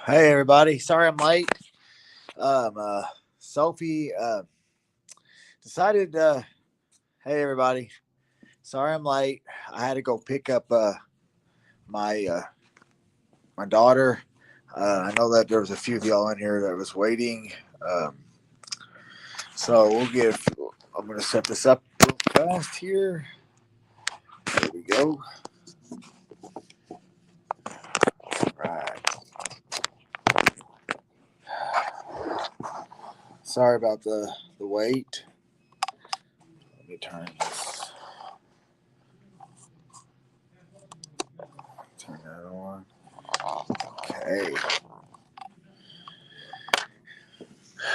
Hey everybody, sorry I'm late. Sophie decided. Hey everybody, sorry I'm late. I had to go pick up my my daughter. I know that there was a few of y'all in here that was waiting. Um, so we'll give. I'm gonna set this up real fast here. There we go. Right. Sorry about the wait. Let me turn this. Turn that on. Okay.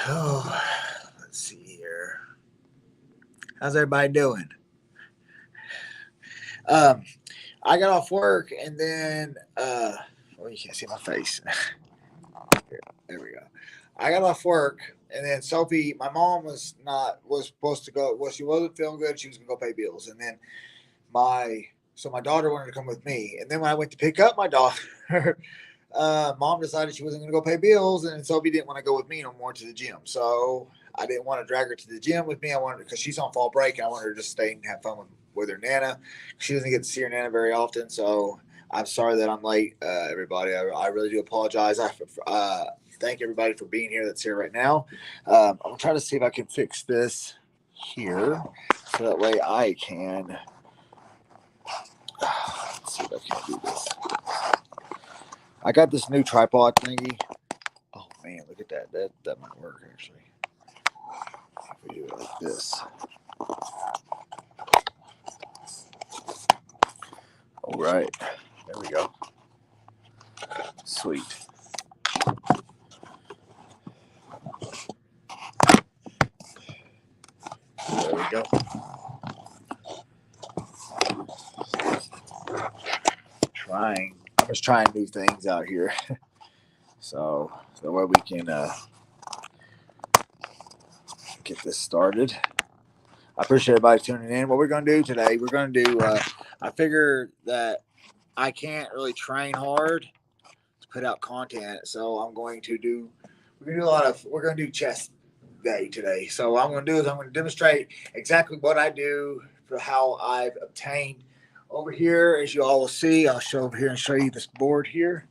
Oh, let's see here. How's everybody doing? Um, I got off work and then oh, you can't see my face. There we go. I got off work and then Sophie, my mom was supposed to go. Well, she wasn't feeling good. She was gonna go pay bills, and then my my daughter wanted to come with me. And then when I went to pick up my daughter, mom decided she wasn't gonna go pay bills, and Sophie didn't want to go with me no more to the gym. So I didn't want to drag her to the gym with me. I wanted because she's on fall break, and I wanted her to just stay and have fun with her nana. She doesn't get to see her nana very often, so I'm sorry that I'm late, everybody. I really do apologize. I thank everybody for being here that's here right now. I'm gonna try to see if I can fix this here, so that way I can. Let's see if I can do this. I got this new tripod thingy. Oh man, look at that. That might work actually. If we do it like this. All right. There we go. Sweet. There we go. I'm just trying new things out here. So the way we can get this started. I appreciate everybody tuning in. What we're going to do today, we're going to do, I figure that I can't really train hard to put out content. So we're going to do we're going to do chest day today. So what I'm going to do is I'm going to demonstrate exactly what I do for how I've obtained over here. As you all will see, I'll show over here and show you this board here.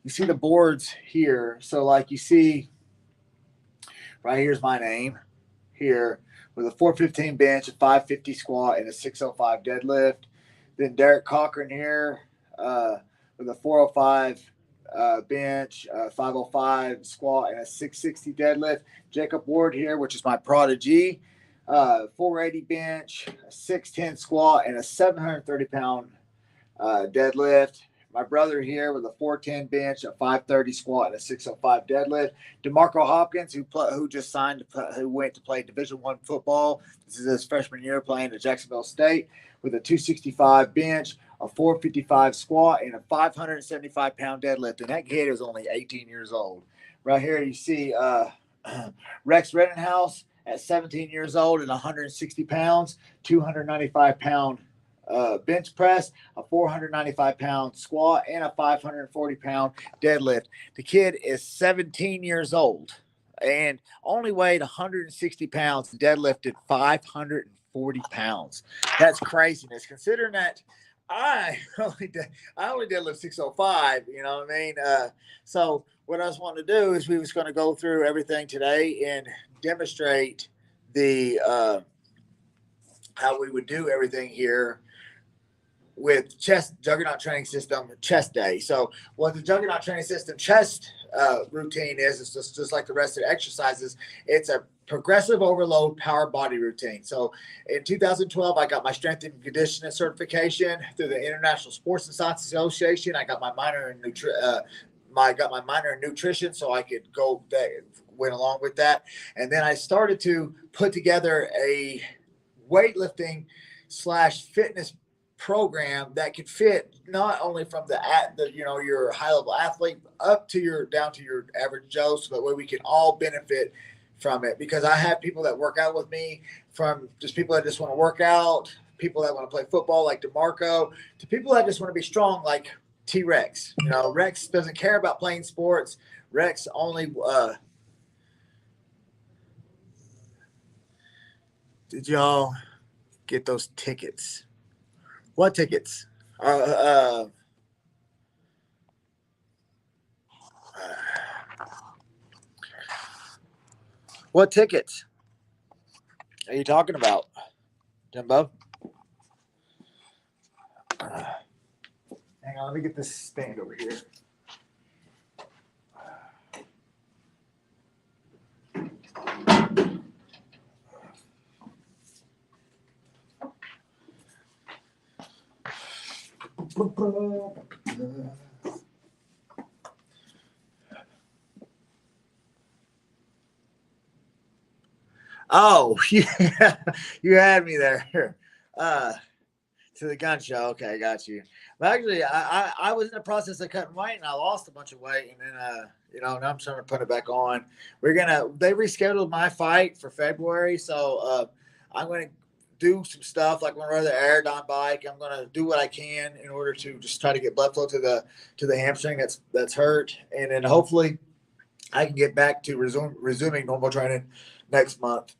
You see the boards here. So like you see, right here's my name here with a 415 bench, a 550 squat, and a 605 deadlift. Then Derek Cochran here with a 405 bench, 505 squat, and a 660 deadlift. Jacob Ward here, which is my prodigy, 480 bench, a 610 squat, and a 730-pound deadlift. My brother here with a 410 bench, a 530 squat, and a 605 deadlift. DeMarco Hopkins, who just signed, who went to play Division I football. This is his freshman year playing at Jacksonville State with a 265 bench, a 455 squat, and a 575-pound deadlift. And that kid is only 18 years old. Right here you see Rex Redenhouse at 17 years old and 160 pounds, 295-pound bench press, a 495-pound squat, and a 540-pound deadlift. The kid is 17 years old and only weighed 160 pounds, deadlifted 540 pounds. That's craziness, considering that I only deadlift 605. You know what I mean? So what I was wanting to do is we was going to go through everything today and demonstrate the how we would do everything here with chest juggernaut training system chest day. So what the juggernaut training system chest routine is, it's just like the rest of the exercises. It's a progressive overload power body routine. So in 2012, I got my strength and conditioning certification through the International Sports and Science Association. I got my minor in nutrition, so I could go that went along with that. And then I started to put together a weightlifting / fitness program that could fit not only from the your high level athlete up to your down to your average Joe, so that way we can all benefit from it. Because I have people that work out with me, from just people that just want to work out, people that want to play football like DeMarco, to people that just want to be strong like T-Rex. You know, Rex doesn't care about playing sports. Rex only did y'all get those tickets? What tickets? What tickets are you talking about, Jimbo? Hang on, let me get this stand over here. Oh, yeah, you had me there. To the gun show. Okay, I got you. But actually, I was in the process of cutting weight and I lost a bunch of weight, and then now I'm trying to put it back on. They rescheduled my fight for February, so I'm gonna do some stuff like I'm gonna run the aerodon bike. I'm gonna do what I can in order to just try to get blood flow to the hamstring that's hurt, and then hopefully I can get back to resuming normal training next month.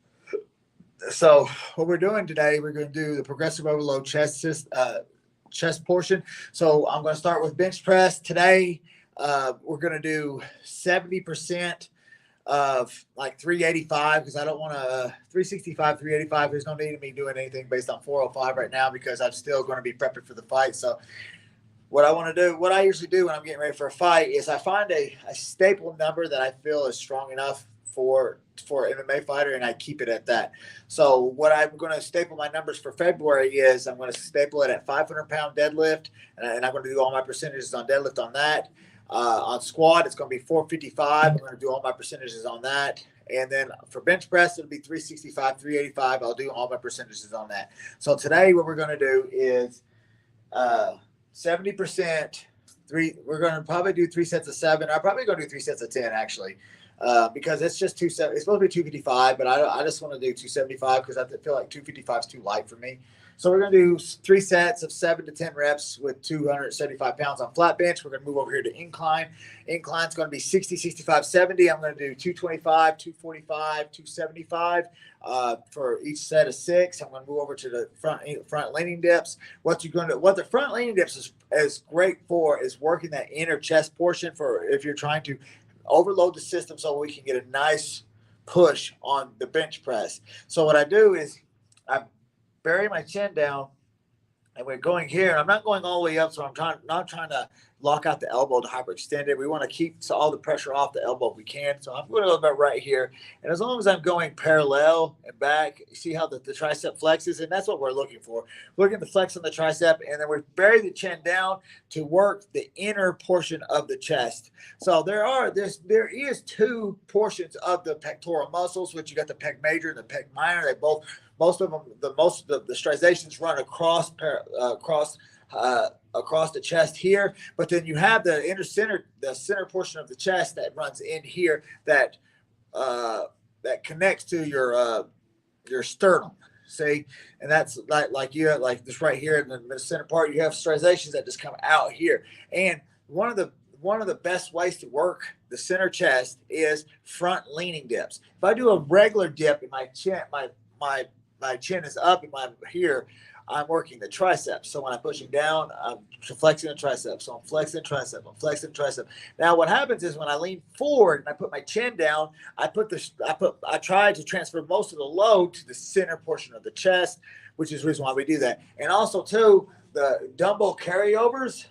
So what we're doing today, we're going to do the progressive overload chest portion. So I'm going to start with bench press today. We're going to do 70% of like 385 because I don't want to 365, 385. There's no need of me doing anything based on 405 right now because I'm still going to be prepping for the fight. So what I usually do when I'm getting ready for a fight is I find a staple number that I feel is strong enough for an MMA fighter, and I keep it at that. So what I'm going to staple my numbers for February is I'm going to staple it at 500-pound deadlift, and I'm going to do all my percentages on deadlift on that. On squat, it's going to be 455. I'm going to do all my percentages on that. And then for bench press, it'll be 365, 385. I'll do all my percentages on that. So today what we're going to do is 70%. We're going to probably do 3 sets of 7. I'm probably going to do 3 sets of 10 actually. Because it's just it's supposed to be 255, but I just want to do 275 because I feel like 255 is too light for me. So we're going to do 3 sets of 7 to 10 reps with 275 pounds on flat bench. We're going to move over here to incline. Incline's going to be 60, 65, 70. I'm going to do 225, 245, 275 for each set of 6. I'm going to move over to the front leaning dips. What the front leaning dips is great for is working that inner chest portion for if you're trying to overload the system so we can get a nice push on the bench press. So what I do is I bury my chin down and we're going here. And I'm not going all the way up, so I'm not trying to lock out the elbow to hyperextend it. We want to keep all the pressure off the elbow if we can. So I'm going to go about right here. And as long as I'm going parallel and back, you see how the tricep flexes? And that's what we're looking for. We're looking to flex on the tricep, and then we bury the chin down to work the inner portion of the chest. So there is 2 portions of the pectoral muscles, which you got the pec major and the pec minor. They both, most of them, the striations run across the chest here, but then you have the center portion of the chest that runs in here that connects to your sternum. See, and that's like you have like this right here in the center part. You have striations that just come out here, and one of the best ways to work the center chest is front leaning dips. If I do a regular dip and my chin is up and I'm working the triceps. So when I'm pushing down, I'm flexing the triceps. So I'm flexing the tricep. I'm flexing the tricep. Now what happens is when I lean forward and I put my chin down, I try to transfer most of the load to the center portion of the chest, which is the reason why we do that. And also too, the dumbbell carryovers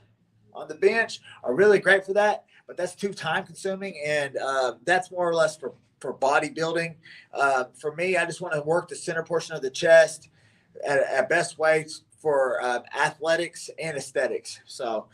on the bench are really great for that, but that's too time consuming, and that's more or less for bodybuilding. For me, I just want to work the center portion of the chest at best ways for athletics and aesthetics. So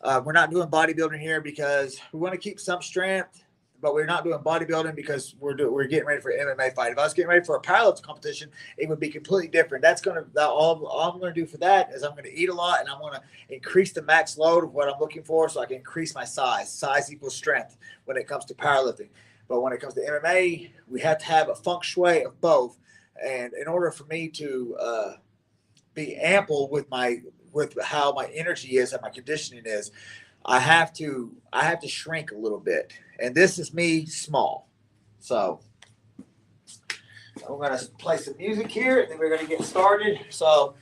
we're not doing bodybuilding here because we want to keep some strength, but we're not doing bodybuilding because we're getting ready for an MMA fight. If I was getting ready for a powerlifting competition, it would be completely different. All I'm going to do for that is I'm going to eat a lot, and I'm going to increase the max load of what I'm looking for so I can increase my size. Size equals strength when it comes to powerlifting. But when it comes to MMA, we have to have a feng shui of both. And in order for me to be ample with my with how my energy is and my conditioning is, I have to shrink a little bit. And this is me small. So I'm going to play some music here, and then we're going to get started. So,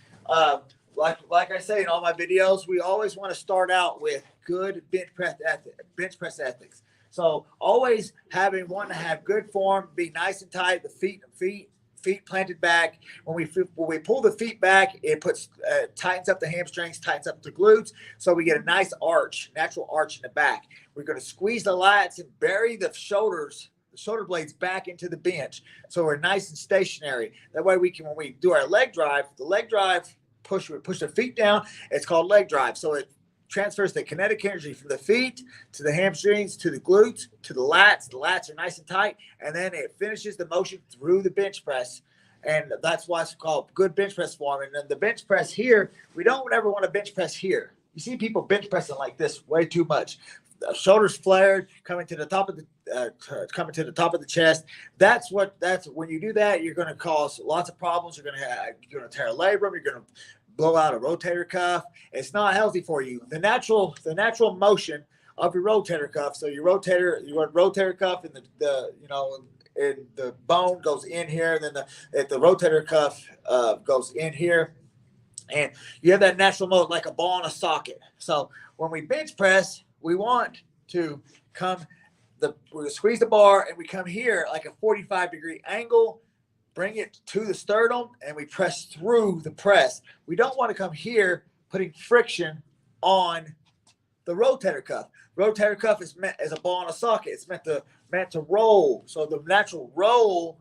like I say in all my videos, we always want to start out with good bench press ethics. So always want to have good form, be nice and tight, the feet planted back. When we pull the feet back, it tightens up the hamstrings, tightens up the glutes, so we get a nice arch, natural arch in the back. We're going to squeeze the lats and bury the shoulder blades back into the bench, so we're nice and stationary. That way when we do our leg drive, we push the feet down. It's called leg drive. So it transfers the kinetic energy from the feet to the hamstrings, to the glutes, to the lats. The lats are nice and tight, and then it finishes the motion through the bench press. And that's why it's called good bench press form. And then the bench press here, we don't ever want to bench press here. You see people bench pressing like this way too much. The shoulders flared, coming to the top of the chest. That's when you do that, you're going to cause lots of problems. You're going to tear a labrum. You're going to blow out a rotator cuff. It's not healthy for you. The natural motion of your rotator cuff. So your rotator cuff and and the bone goes in here, and then the rotator cuff goes in here, and you have that natural mode like a ball in a socket. So when we bench press, we want to we squeeze the bar, and we come here like a 45-degree angle, bring it to the sternum, and we press through the press. We don't want to come here putting friction on the rotator cuff. Rotator cuff is meant as a ball in a socket. It's meant to roll. So the natural roll,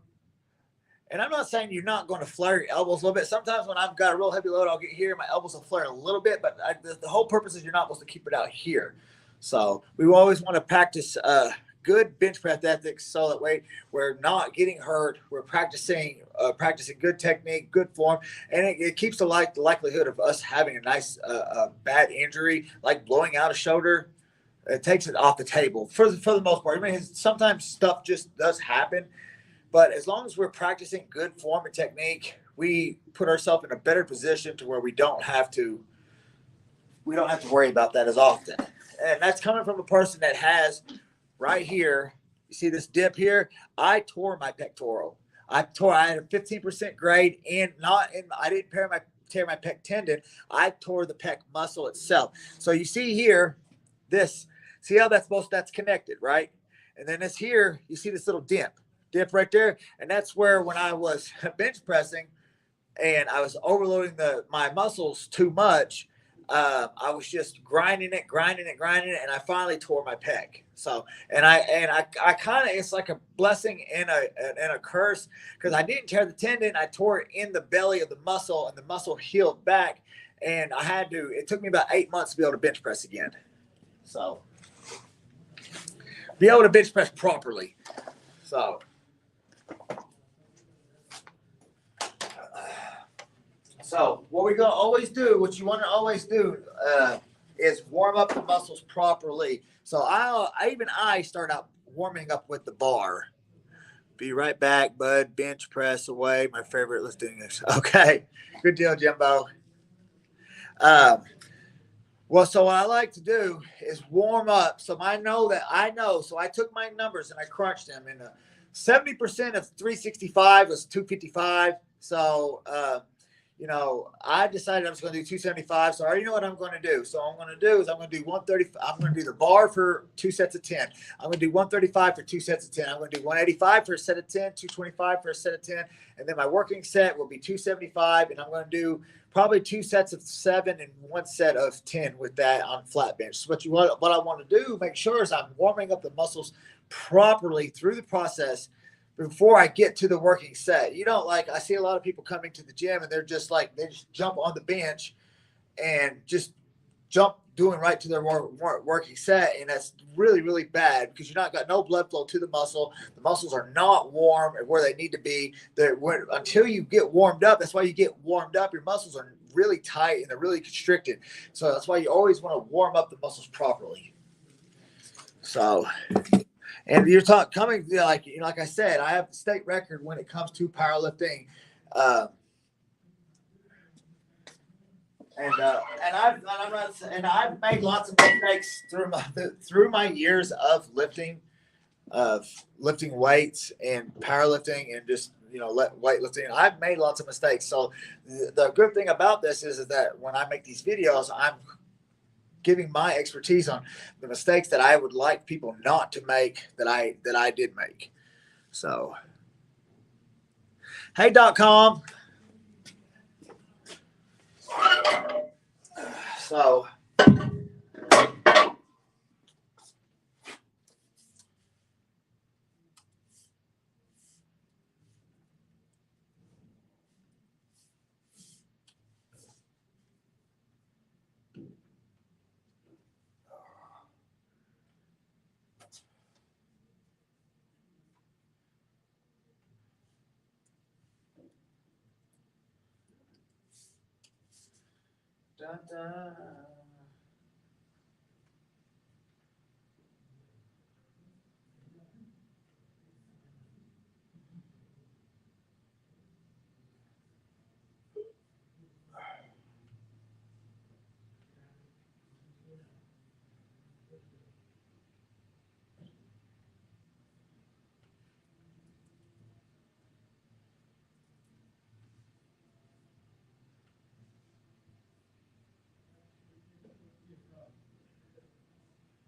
and I'm not saying you're not going to flare your elbows a little bit. Sometimes when I've got a real heavy load, I'll get here, my elbows will flare a little bit, but the whole purpose is you're not supposed to keep it out here. So we always want to practice good bench press ethics, so that way we're not getting hurt. We're practicing good technique, good form, and it keeps the likelihood of us having a nice bad injury, like blowing out a shoulder. It takes it off the table for the most part. I mean, sometimes stuff just does happen, but as long as we're practicing good form and technique, we put ourselves in a better position to where we don't have to worry about that as often. And that's coming from a person that has right here. You see this dip here? I tore my pectoral. I had a 15% grade, and I didn't tear my pec tendon. I tore the pec muscle itself. So you see here, see how that's connected, right? And then this here, you see this little dip right there, and that's where when I was bench pressing and I was overloading my muscles too much, I was just grinding it, and I finally tore my pec. So, and I kind of, it's like a blessing and a curse, because I didn't tear the tendon. I tore it in the belly of the muscle, and the muscle healed back. And it took me about 8 months to be able to bench press again. So, be able to bench press properly. So, what we're going to always do, what you want to always do is warm up the muscles properly. So I start out warming up with the bar. Be right back, bud. Bench press away. My favorite. Let's do this. Okay. Good deal, Jimbo. Well, so what I like to do is warm up. So I know. So I took my numbers and I crunched them. And 70% of 365 was 255. So, I decided I was going to do 275. So I already know what I'm going to do. So what I'm going to do is I'm going to do 130. I'm going to do the bar for 2 sets of 10. I'm going to do 135 for 2 sets of 10. I'm going to do 185 for a set of 10, 225 for a set of 10. And then my working set will be 275. And I'm going to do probably 2 sets of 7 and 1 set of 10 with that on flat bench. So what I want to do, make sure, is I'm warming up the muscles properly through the process before I get to the working set. I see a lot of people coming to the gym and they just jump on the bench and just jump doing right to their working set. And that's really, really bad, because you're not got no blood flow to the muscle. The muscles are not warm where they need to be. Until you get warmed up, that's why you get warmed up. Your muscles are really tight and they're really constricted. So that's why you always want to warm up the muscles properly. So, and you're coming, like I said, I have the state record when it comes to powerlifting. And I've made lots of mistakes through my years of lifting weights and powerlifting and just weightlifting. I've made lots of mistakes. So the good thing about this is that when I make these videos, I'm giving my expertise on the mistakes that I would like people not to make that I did make. So hey.com. So dun, dun.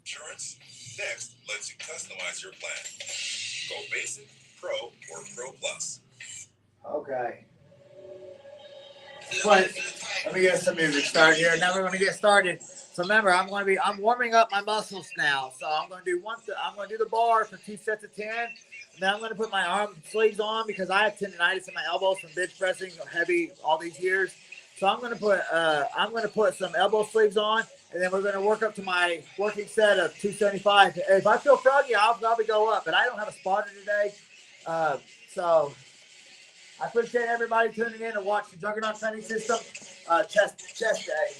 Insurance? Next lets you customize your plan. Go basic, pro, or pro plus. Okay. But let me get some music started here. Now we're going to get started. So remember, I'm warming up my muscles now. So I'm going to do the bar for 2 sets of 10. And then I'm going to put my arm sleeves on because I have tendonitis in my elbows from bench pressing heavy all these years. So I'm going to put some elbow sleeves on, and then we're going to work up to my working set of 275. If I feel froggy, I'll probably go up, but I don't have a spotter today. So I appreciate everybody tuning in to watch the Juggernaut Training System chest day.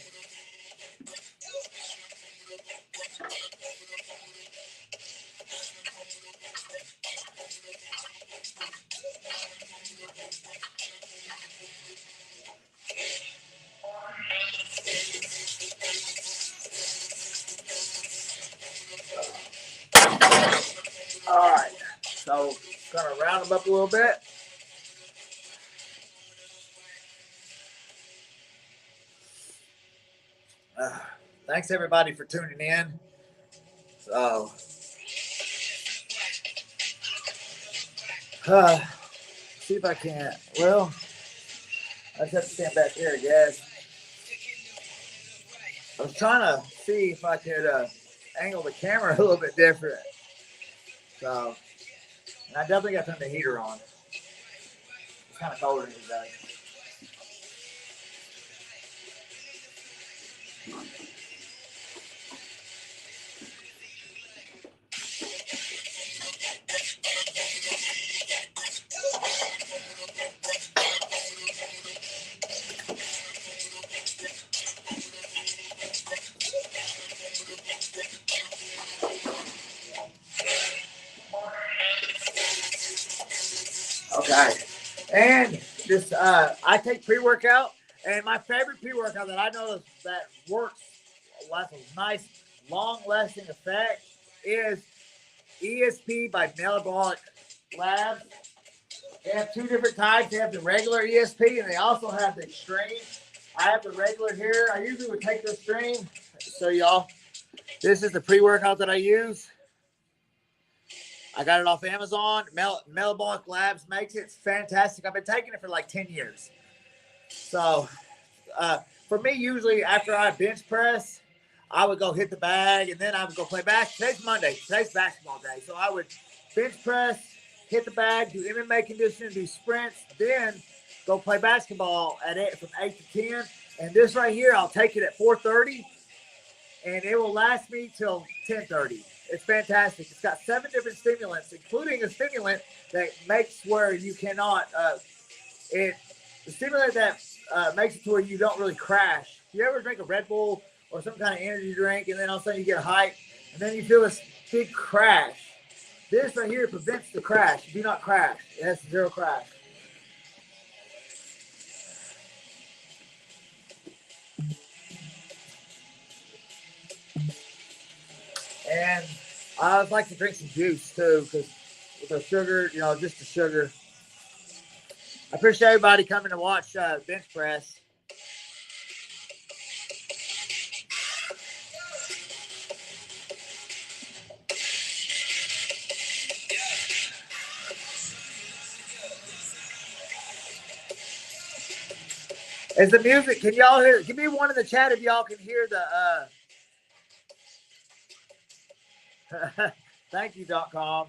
All right, so gonna round them up a little bit. Thanks everybody for tuning in. So, see if I can. Well, I just have to stand back here, I guess. I was trying to see if I could angle the camera a little bit different. So, and I definitely got to turn the heater on. It's kind of colder today. Okay. And this, I take pre-workout, and my favorite pre-workout that I know that works, has a nice, long-lasting effect is ESP by Metabolic Labs. They have two different types. They have the regular ESP, and they also have the extreme. I have the regular here. I usually would take the extreme. So, y'all, this is the pre-workout that I use. I got it off Amazon. Metabolic Labs makes it. It's fantastic. I've been taking it for like 10 years. So, for me, usually after I bench press, I would go hit the bag, and then I would go play basketball. Today's Monday. Today's basketball day. So I would bench press, hit the bag, do MMA conditioning, do sprints, then go play basketball from 8 to 10. And this right here, I'll take it at 4:30, and it will last me till 10:30. It's fantastic. It's got 7 different stimulants, including a stimulant that makes where you cannot. The stimulant that makes it to where you don't really crash. You ever drink a Red Bull or some kind of energy drink, and then all of a sudden you get a hype, and then you feel this big crash? This right here prevents the crash. You do not crash. It has 0 crash. And I would like to drink some juice too, because with the sugar, you know, just the sugar. I appreciate everybody coming to watch bench press. Is the music? Can y'all hear? Give me one in the chat if y'all can hear the. Thank you, .com.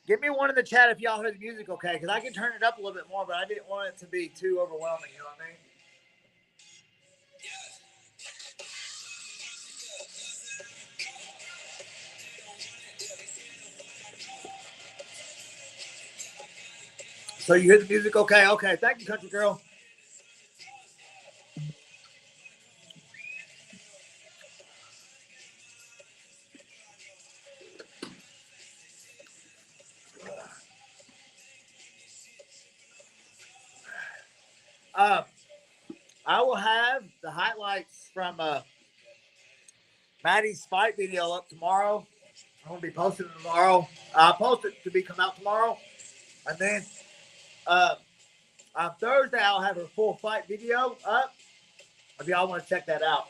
Give me one in the chat if y'all hear the music okay, because I can turn it up a little bit more, but I didn't want it to be too overwhelming. You know what I mean? So you hear the music okay? Okay. Thank you, country girl. I will have the highlights from Maddie's fight video up tomorrow. I'm going to be posting it tomorrow. I'll post it to come out tomorrow. And then on Thursday, I'll have her full fight video up. If y'all want to check that out.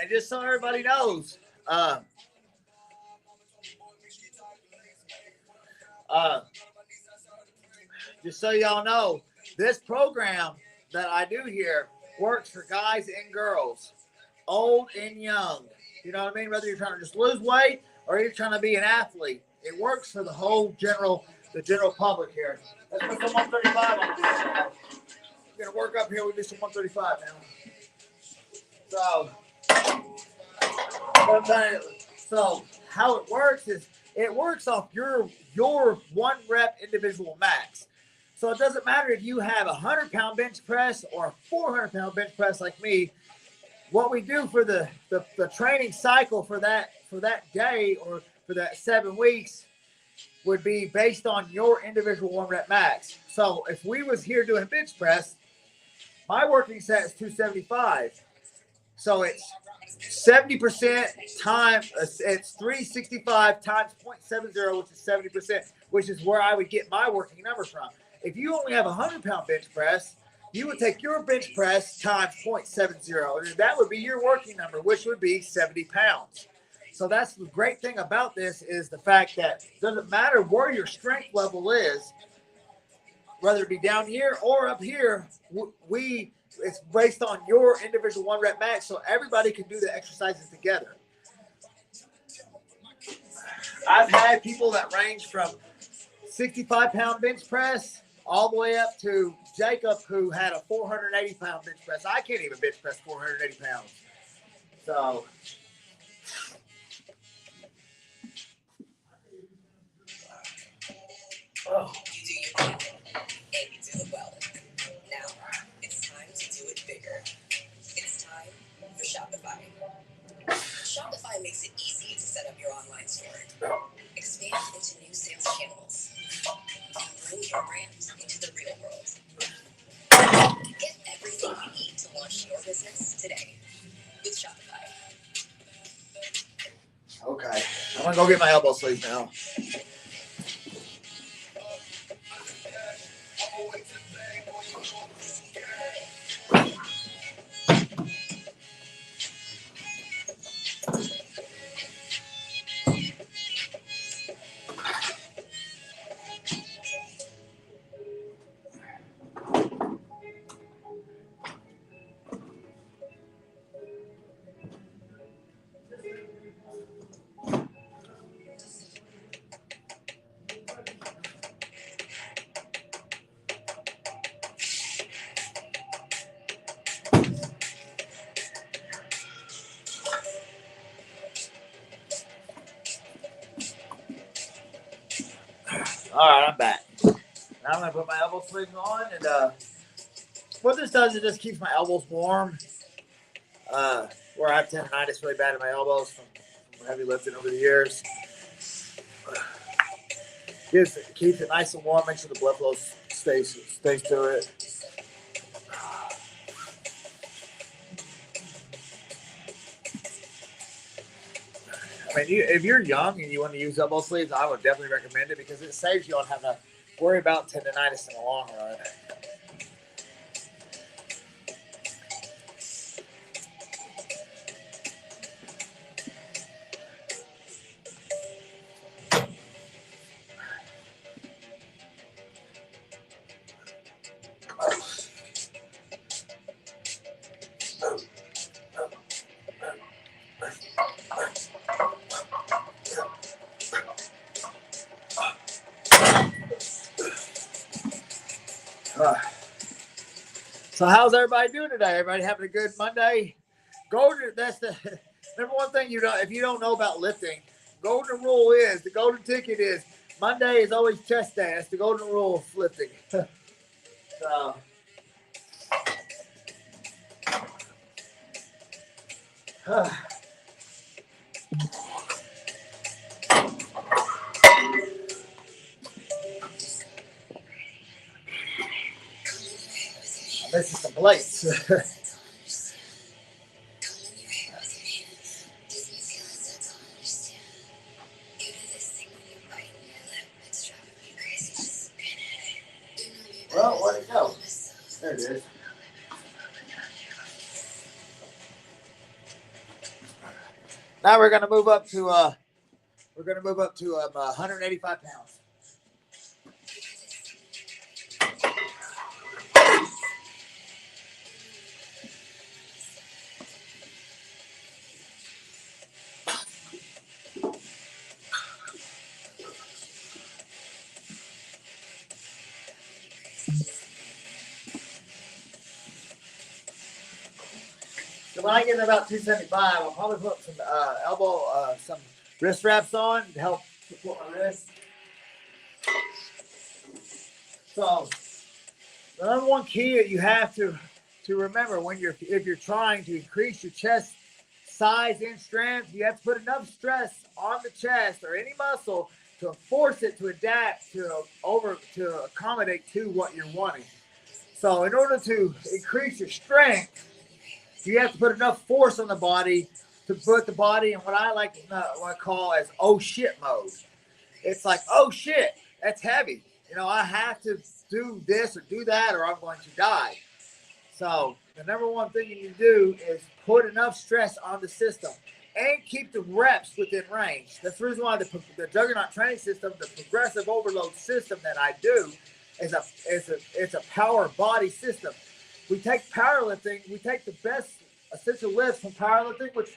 And just so everybody knows, just so y'all know, this program that I do here works for guys and girls, old and young. You know what I mean? Whether you're trying to just lose weight or you're trying to be an athlete, it works for the whole general public here. Let's put some 135 on this. We're gonna work up here. We do some 135 now. So how it works is it works off your 1 rep individual max. So it doesn't matter if you have a 100-pound bench press or a 400-pound bench press like me. What we do for the training cycle for that day or for that 7 weeks would be based on your individual 1 rep max. So if we was here doing bench press, my working set is 275. So it's 70% times, it's 365 times 0.70, which is 70%, which is where I would get my working number from. If you only have a 100-pound bench press, you would take your bench press times 0.70, and that would be your working number, which would be 70 pounds. So that's the great thing about this is the fact that it doesn't matter where your strength level is, whether it be down here or up here, it's based on your individual 1 rep max, so everybody can do the exercises together. I've had people that range from 65-pound bench press all the way up to Jacob, who had a 480-pound bench press. I can't even bench press 480 pounds. So, You do your thing, and you do it well. Now, it's time to do it bigger. It's time for Shopify. Shopify makes it easy to set up your online store. Expand into new sales channels. And bring your brand into the real world. Get everything you need to launch your business today with Shopify. okay. I'm going to go get my elbow sleeve now. All right, I'm back. Now I'm going to put my elbow sleeves on. And what this does is it just keeps my elbows warm. Where I have tendonitis really bad in my elbows from heavy lifting over the years. Keeps it nice and warm. Make sure the blood flow stays to it. I mean, if you're young and you want to use elbow sleeves, I would definitely recommend it because it saves you on having to worry about tendonitis in the long run. So how's everybody doing today? Everybody having a good Monday? That's the number one thing if you don't know about lifting, golden rule is, the golden ticket is, Monday is always chest day. That's the golden rule of lifting. So, I'm missing some plates. Well, where'd it go? There it is. Now we're gonna move up to 185 pounds. So when I get to about 275, I'll probably put some some wrist wraps on to help support my wrist. So the number one key that you have to remember if you're trying to increase your chest size and strength, you have to put enough stress on the chest or any muscle to force it to adapt to accommodate to what you're wanting. So in order to increase your strength, you have to put enough force on the body to put the body in what I call as oh shit mode. It's like, oh shit, that's heavy. I have to do this or do that or I'm going to die. So the number one thing you need to do is put enough stress on the system and keep the reps within range. That's the reason why the juggernaut training system, the progressive overload system that I do, it's a power body system. We take powerlifting, we take the best essential lifts from powerlifting, which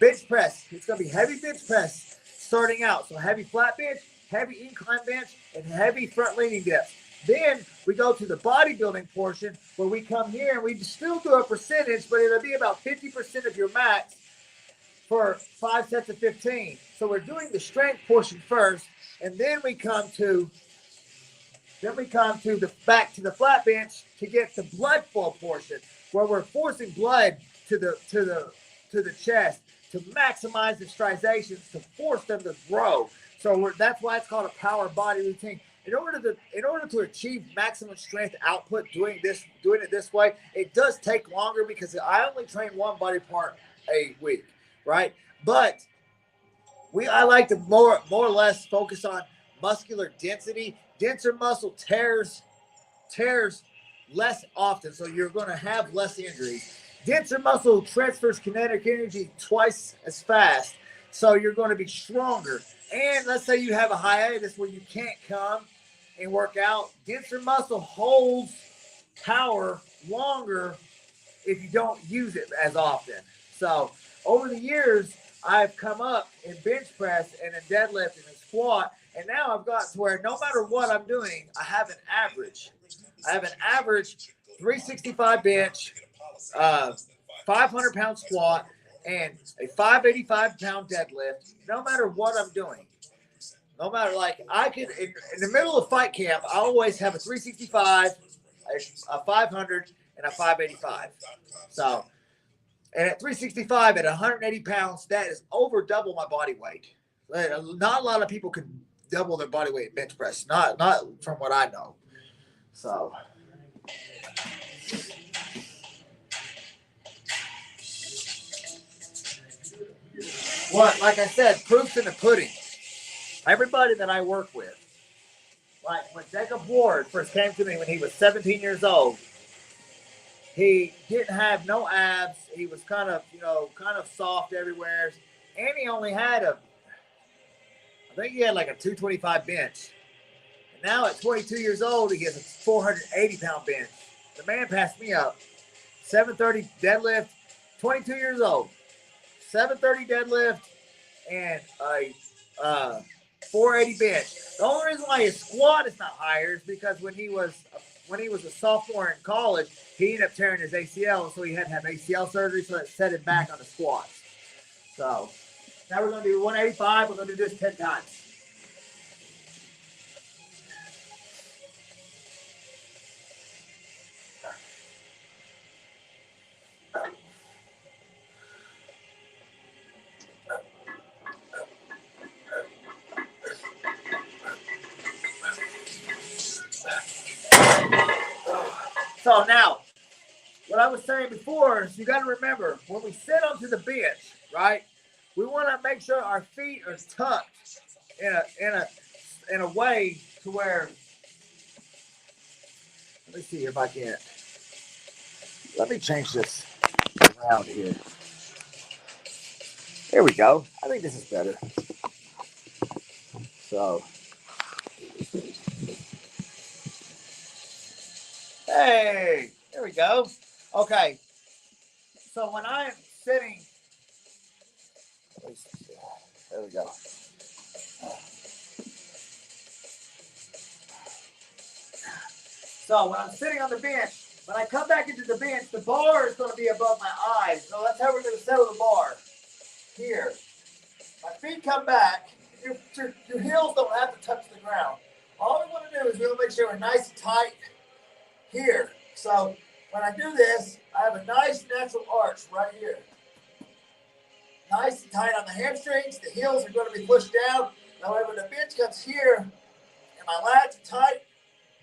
bench press. It's going to be heavy bench press starting out. So heavy flat bench, heavy incline bench, and heavy front leaning dips. Then we go to the bodybuilding portion where we come here and we still do a percentage, but it'll be about 50% of your max for 5 sets of 15. So we're doing the strength portion first, and then we come to back to the flat bench to get the blood flow portion, where we're forcing blood to the chest to maximize the striations, to force them to grow. So that's why it's called a power body routine. In order to achieve maximum strength output doing it this way, it does take longer because I only train one body part a week, right? But I like to more or less focus on muscular density. Denser muscle tears less often, so you're going to have less injuries. Denser muscle transfers kinetic energy twice as fast, so you're going to be stronger. And let's say you have a hiatus where you can't come and work out. Denser muscle holds power longer if you don't use it as often. So over the years, I've come up in bench press and in deadlift and in squat, and now I've got to where no matter what I'm doing, I have an average 365 bench, 500 pound squat, and a 585 pound deadlift, no matter what I'm doing. No matter, like, I could, in the middle of fight camp, I always have a 365, a 500, and a 585. So, and at 365, at 180 pounds, that is over double my body weight. Not a lot of people can double their body weight bench press. Not from what I know. So, what, like I said, proof's in the pudding. Everybody that I work with, like when Jacob Ward first came to me when he was 17 years old, he didn't have no abs. He was kind of, kind of soft everywhere. And he only had I think he had like a 225 bench. And now at 22 years old, he has a 480 pound bench. The man passed me up. 730 deadlift, 22 years old. 730 deadlift and a 480 bench. The only reason why his squat is not higher is because when he was a sophomore in college, he ended up tearing his ACL, so he had to have ACL surgery, so that set him back on the squats. So now we're going to do 185. We're going to do this 10 times. So now, what I was saying before is you got to remember, when we sit onto the bench, right, we want to make sure our feet are tucked in a way to where, let me see if I can. Let me change this around here. There we go. I think this is better. So, hey, there we go. Okay. So when I'm sitting, there we go. So when I'm sitting on the bench, when I come back into the bench, the bar is going to be above my eyes. So that's how we're going to settle the bar. Here. My feet come back. Your heels don't have to touch the ground. All we want to do is we want to make sure we're nice and tight here. So when I do this, I have a nice natural arch right here. Nice and tight on the hamstrings. The heels are going to be pushed down. That way when the bench comes here and my lats are tight,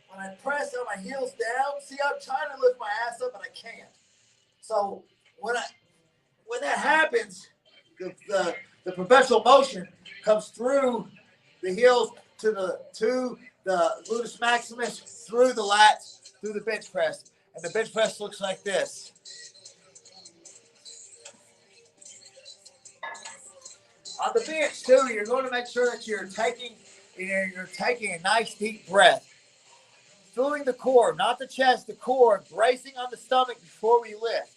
when I press on my heels down, see, I'm trying to lift my ass up, but I can't. So when that happens, the professional motion comes through the heels to the gluteus maximus, through the lats, through the bench press, and the bench press looks like this. On the bench too, you're going to make sure that you're taking a nice deep breath. Filling the core, not the chest, the core, bracing on the stomach before we lift.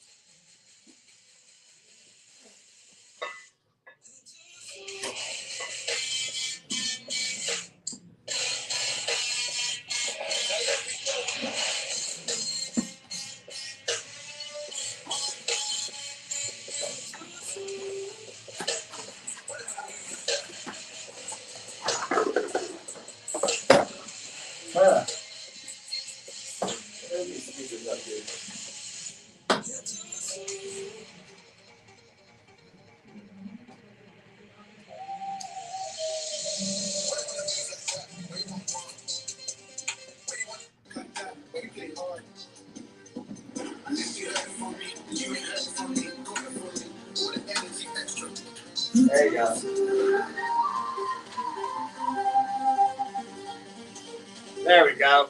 There you go. There we go.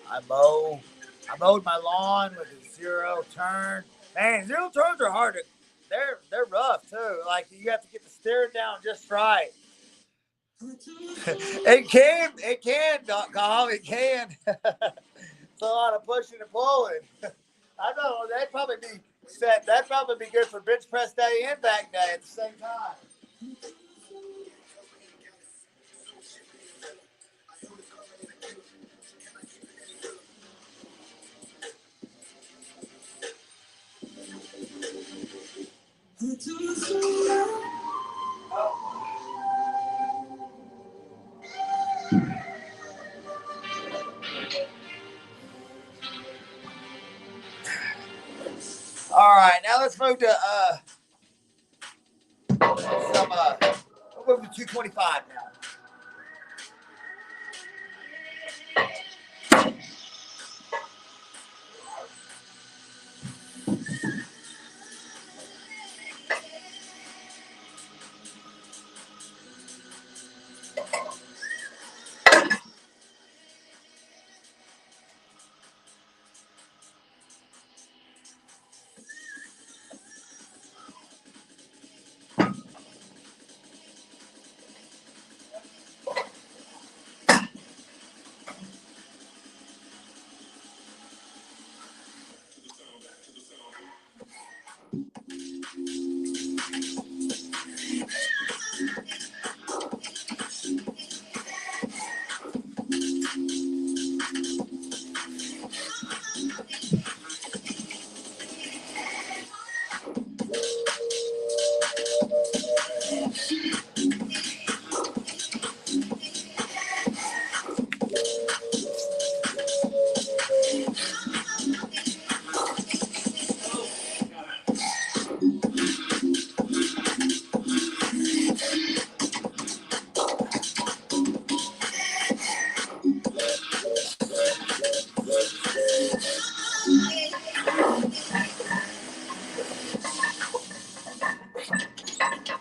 I mowed my lawn with a zero turn. Man, zero turns are hard. They're rough too. Like you have to get the steering down just right. It can, Tom. It can. It's a lot of pushing and pulling. I know that'd probably be set. That'd probably be good for bench press day and back day at the same time. All right, now let's move to we'll move to 225 now.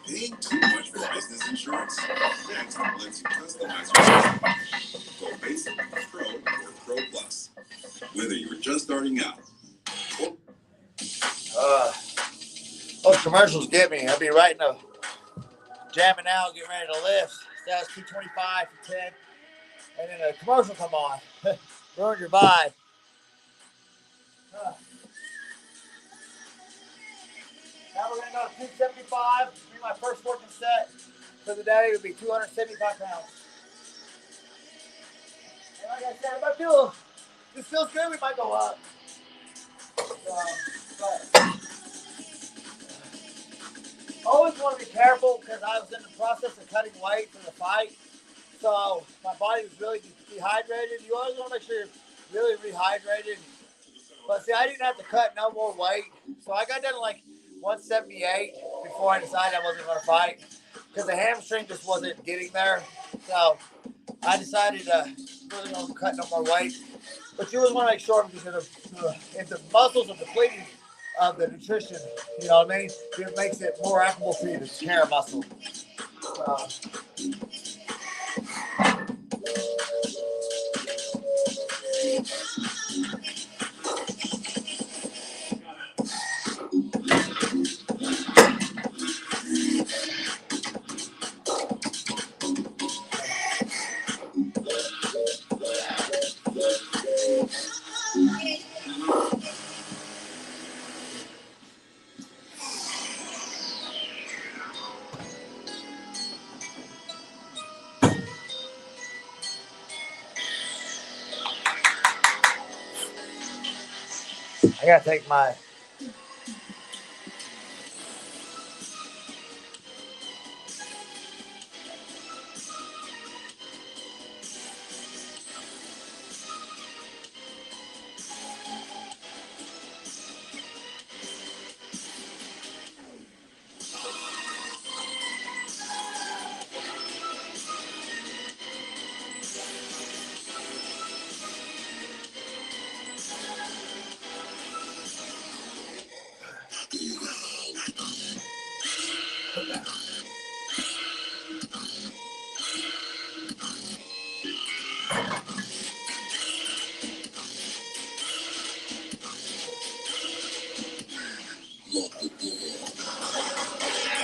Paying too much for business insurance? Incline lets you customize your plan. Go basic, pro, or pro plus. Whether you're just starting out. Those commercials get me. I'll be right now, jamming out, getting ready to lift. That's 225 for 10. And then a commercial come on. Ruin your vibe. Now we're going to go to 275. Be my first working set for the day would be 275 pounds. And like I said, if I feel this feels good, we might go up. But always want to be careful because I was in the process of cutting weight for the fight. So my body was really dehydrated. You always want to make sure you're really rehydrated. But see, I didn't have to cut no more weight. So I got down to like 178 before I decided I wasn't going to fight because the hamstring just wasn't getting there. So I decided really don't cut no more weight. But you always want to make sure because if the muscles are depleting of the nutrition, you know what I mean? It makes it more applicable for you to tear a muscle. I gotta take my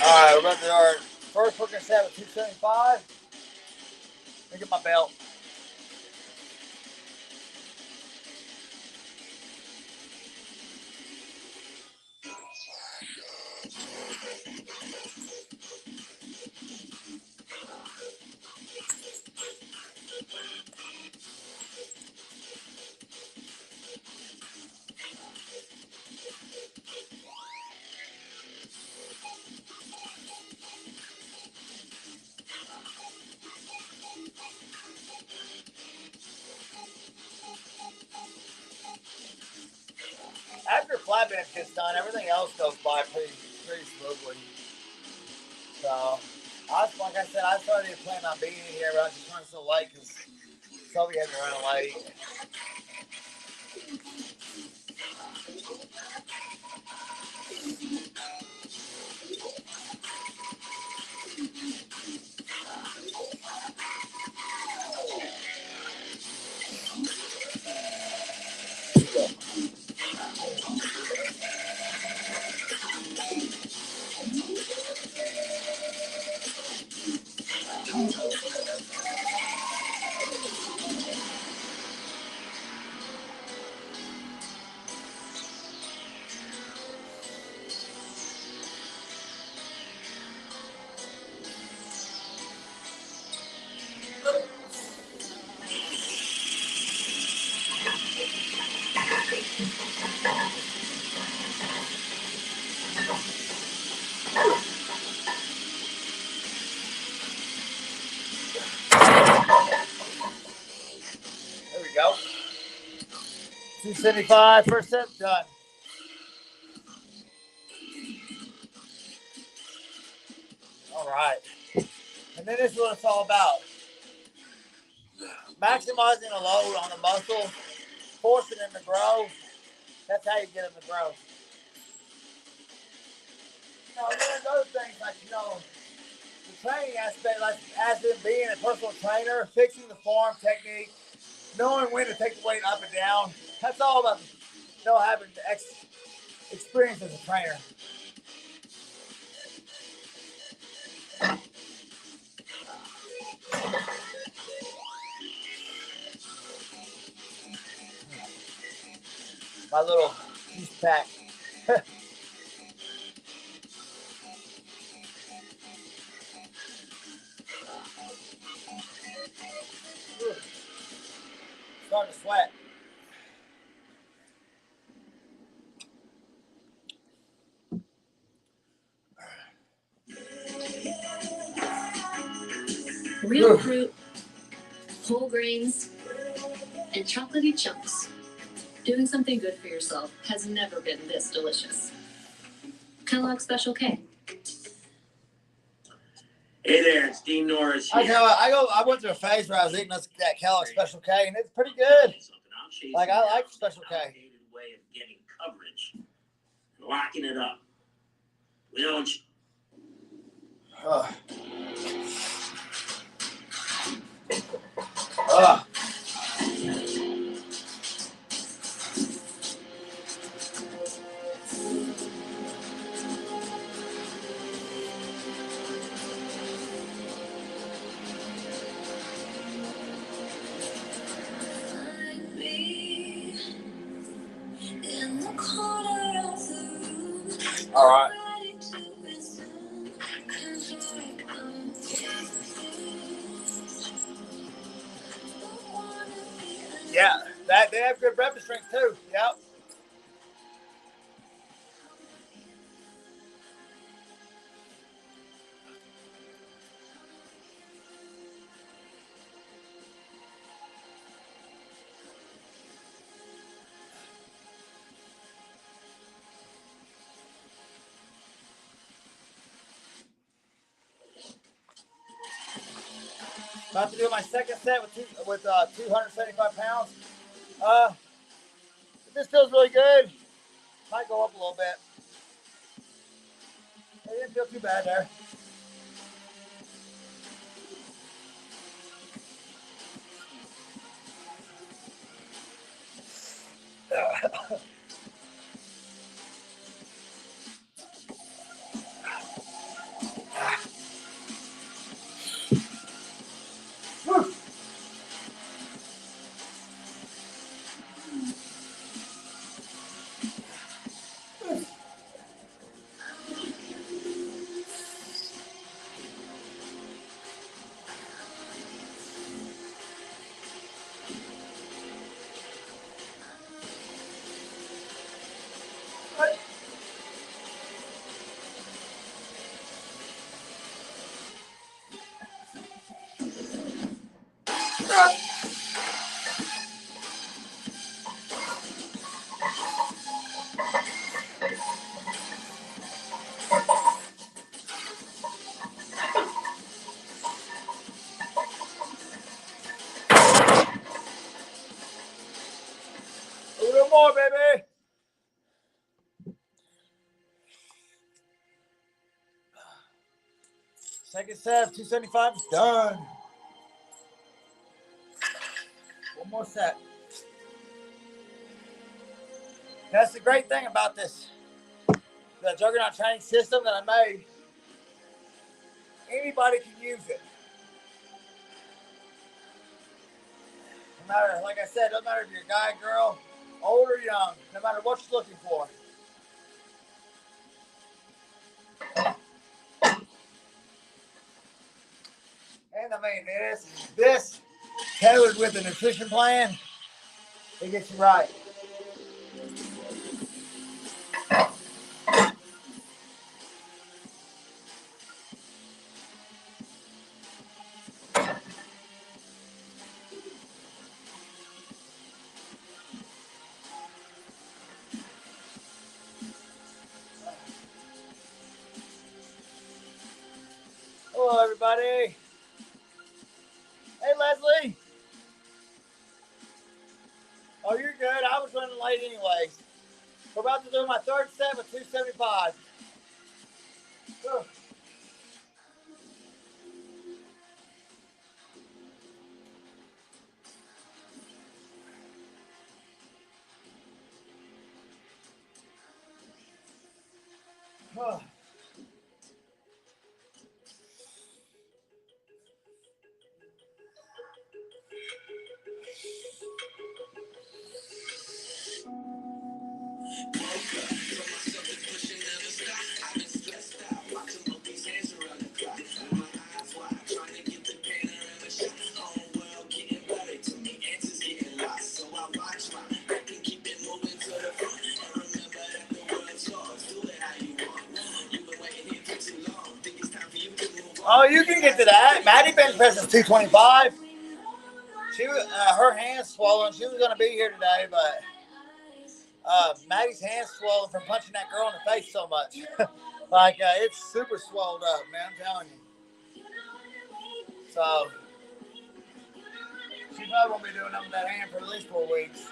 all right, we're about to our first working set at 275. Let me get my belt. Incline's done. Everything else goes by pretty smoothly. So, like I said, I started planning on being here, but I was just running so late because Sophie had me running late. There we go. 275, first set done. All right. And then this is what it's all about. Maximizing the load on the muscle, forcing them to grow. That's how you get them to grow. You know, there's other things like, you know, the training aspect, like as in being a personal trainer, fixing the form technique, knowing when to take the weight up and down. That's all about, you know, having experience as a trainer. My little piece pack. Starting to sweat. Real fruit, whole grains, and chocolatey chunks. Doing something good for yourself has never been this delicious. Kellogg's Special K. Hey there, it's Dean Norris here. I went through a phase where I was eating that Kellogg's Special K, and it's pretty good. Like, I like Special K. Way of getting coverage and locking it up. We don't. All right. Yeah, they have good rep strength too. Yep. About to do my second set with 275 pounds. This feels really good. Might go up a little bit. It didn't feel too bad there. Second set of 275 is done. One more set. That's the great thing about this, the juggernaut training system that I made. Anybody can use it. No matter, like I said, doesn't matter if you're a guy, girl, old or young, no matter what you're looking for. And I mean, this tailored with a nutrition plan, it gets you right. Hello, everybody. Hey, Leslie. Oh, you're good. I was running late anyways. We're about to do my third set with 275. Whew. Whew. Oh, you can get to that. Maddie bench presses 225. She her hand's swollen. She was going to be here today, but Maddie's hand's swollen from punching that girl in the face so much. Like, it's super swelled up, man. I'm telling you. So, she probably won't be doing nothing with that hand for at least 4 weeks.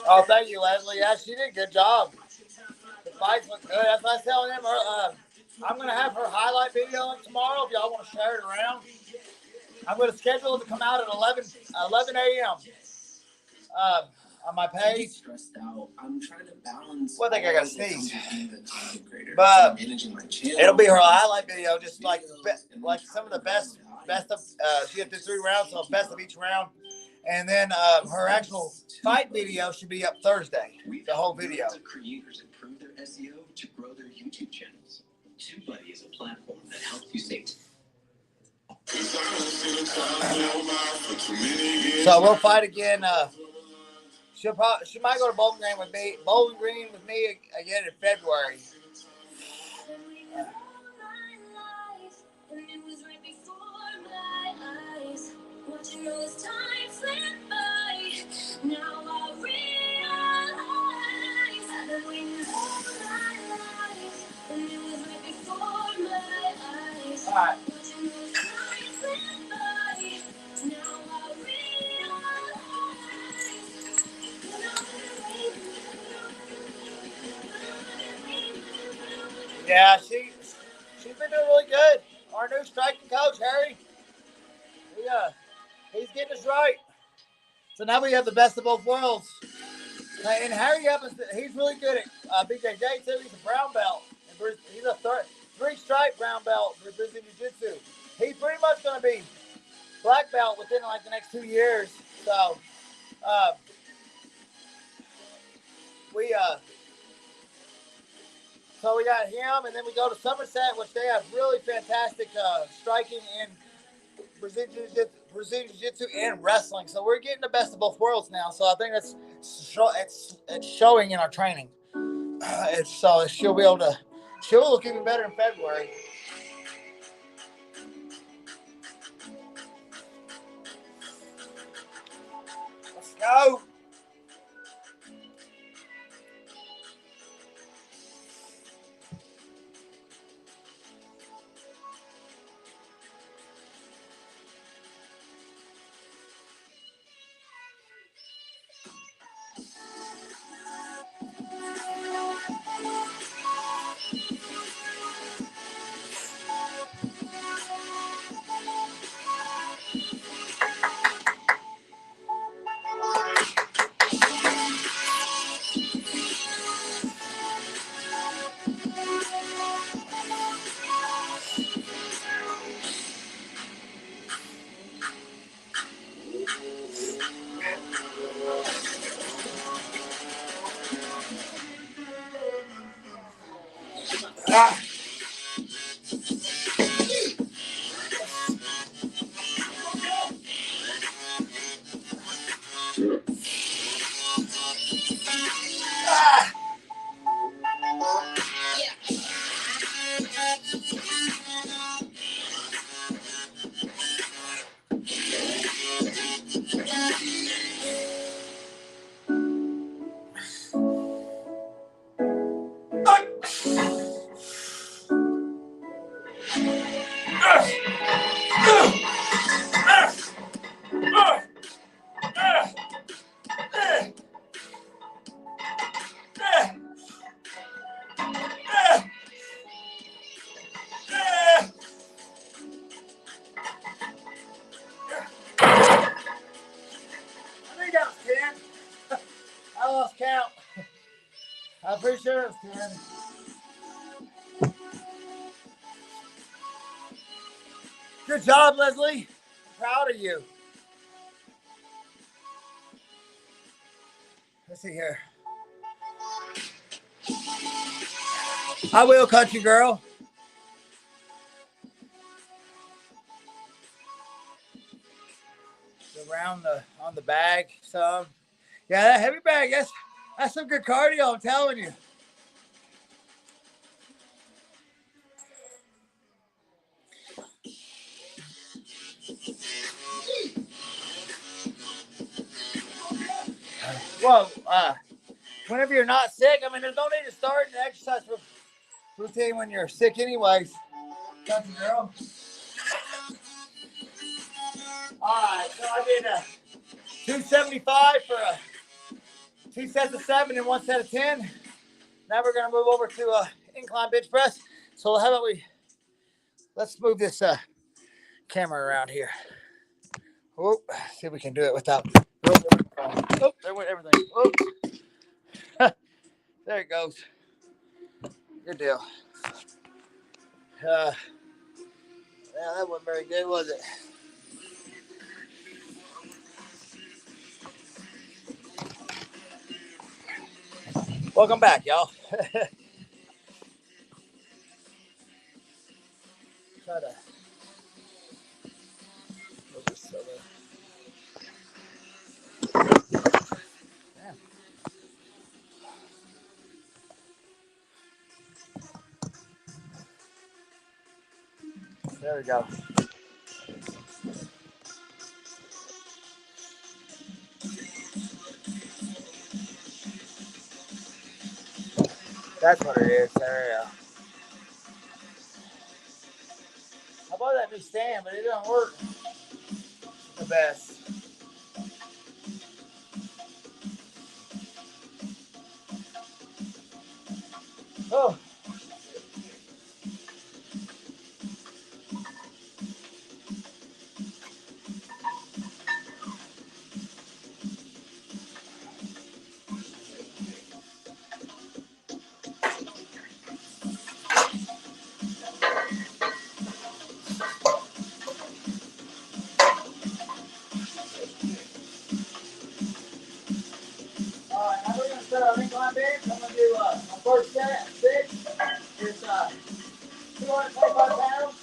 Oh, thank you, Leslie. Yeah, she did a good job. The fights look good. That's what I was telling him. I'm going to have her highlight video up tomorrow if y'all want to share it around. I'm going to schedule it to come out at 11 a.m. On my page. I'm trying to balance. Well, I think I got to sneeze. But it'll be her highlight video, just like some of the best of. She had 3 rounds, so best of each round. And then her actual fight video should be up Thursday. The whole video. Creators improve their SEO to grow their YouTube channels. TubeBuddy is a platform that helps you save. So we'll fight again. She might go to Bowling Green with me again in February. Watching all this time slip by. Now I realize I've been waiting all my life, and it was right before my eyes. All right. Watching all this time slip by. Now I realize. Yeah, she's been doing really good. Our new striking coach, Harry. Yeah. He's getting us right. So now we have the best of both worlds. And Harry happens he's really good at BJJ too. He's a brown belt. He's a 3-stripe brown belt for Brazilian Jiu-Jitsu. He's pretty much going to be black belt within like the next 2 years. So we got him, and then we go to Somerset, which they have really fantastic striking and Brazilian Jiu-Jitsu and wrestling. So we're getting the best of both worlds now. So I think it's showing in our training. So she'll look even better in February. Let's go. Ah. Ah. I think that was 10. I lost count. I'm pretty sure it was 10. Good job, Leslie. Proud of you. Let's see here. I will, country girl. Around on the bag some. Yeah, that heavy bag, that's some good cardio, I'm telling you. Well, whenever you're not sick, I mean, there's no need to start an exercise routine when you're sick anyways. Country girl. All right, so I did 275 for 2 sets of 7 and 1 set of 10. Now we're going to move over to incline bench press. So how about let's move this camera around here. Oh, see if we can do it without. Oh, there went everything. Oh. There it goes. Good deal. Yeah, that wasn't very good, was it? Welcome back, y'all. Try to move this over. Yeah. There we go. That's what it is. There we go. I bought that new stand, but it don't work the best. Oh. All right, now we're going to start our incline bench. I'm going to do my first set, 6. It's 225 pounds.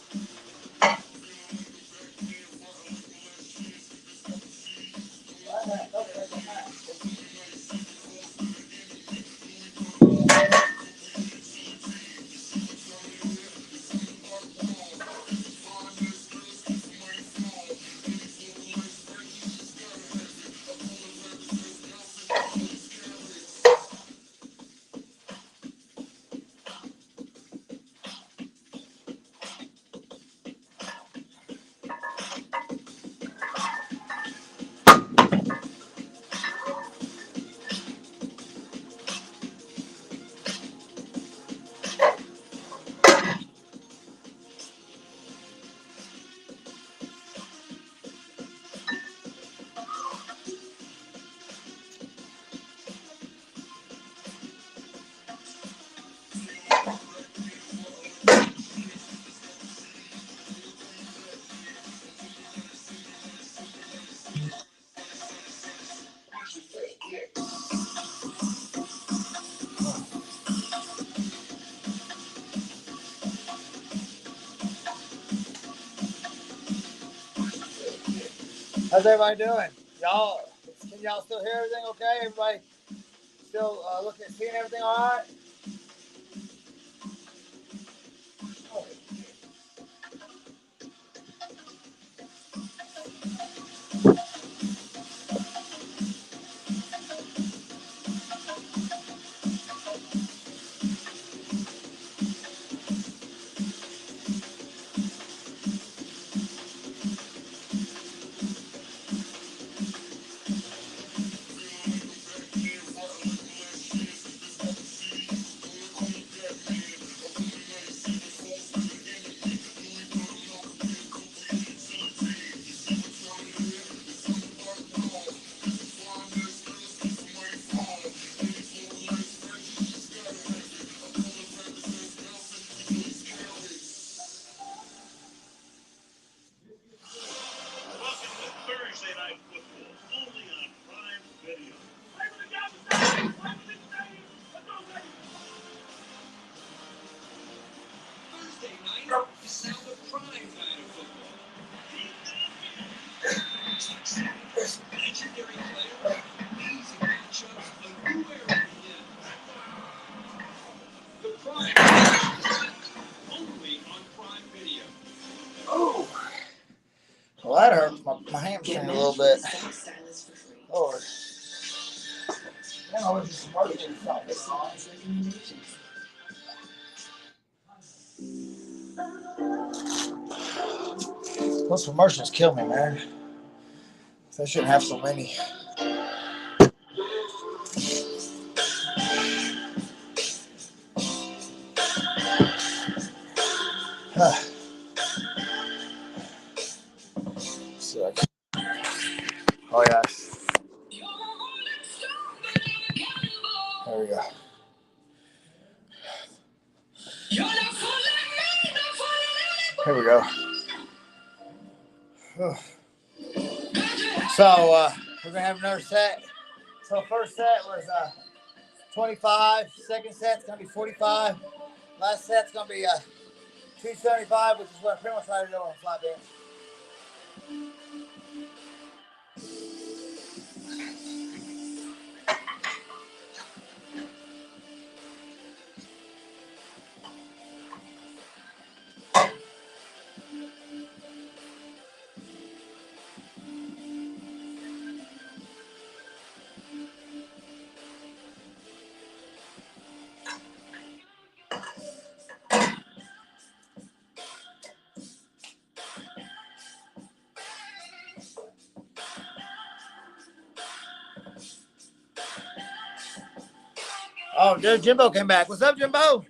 How's everybody doing? Y'all, can y'all still hear everything okay? Everybody still looking and seeing everything all right? Well, that hurts my hamstring a little bit. Lord. Those commercials kill me, man. They shouldn't have so many. Oh, yes. There we go. Here we go. So, we're going to have another set. So, first set was 25. Second set's going to be 45. Last set's going to be 275, which is what I pretty much try to do on a flat bench. Oh, dude, Jimbo came back. What's up, Jimbo?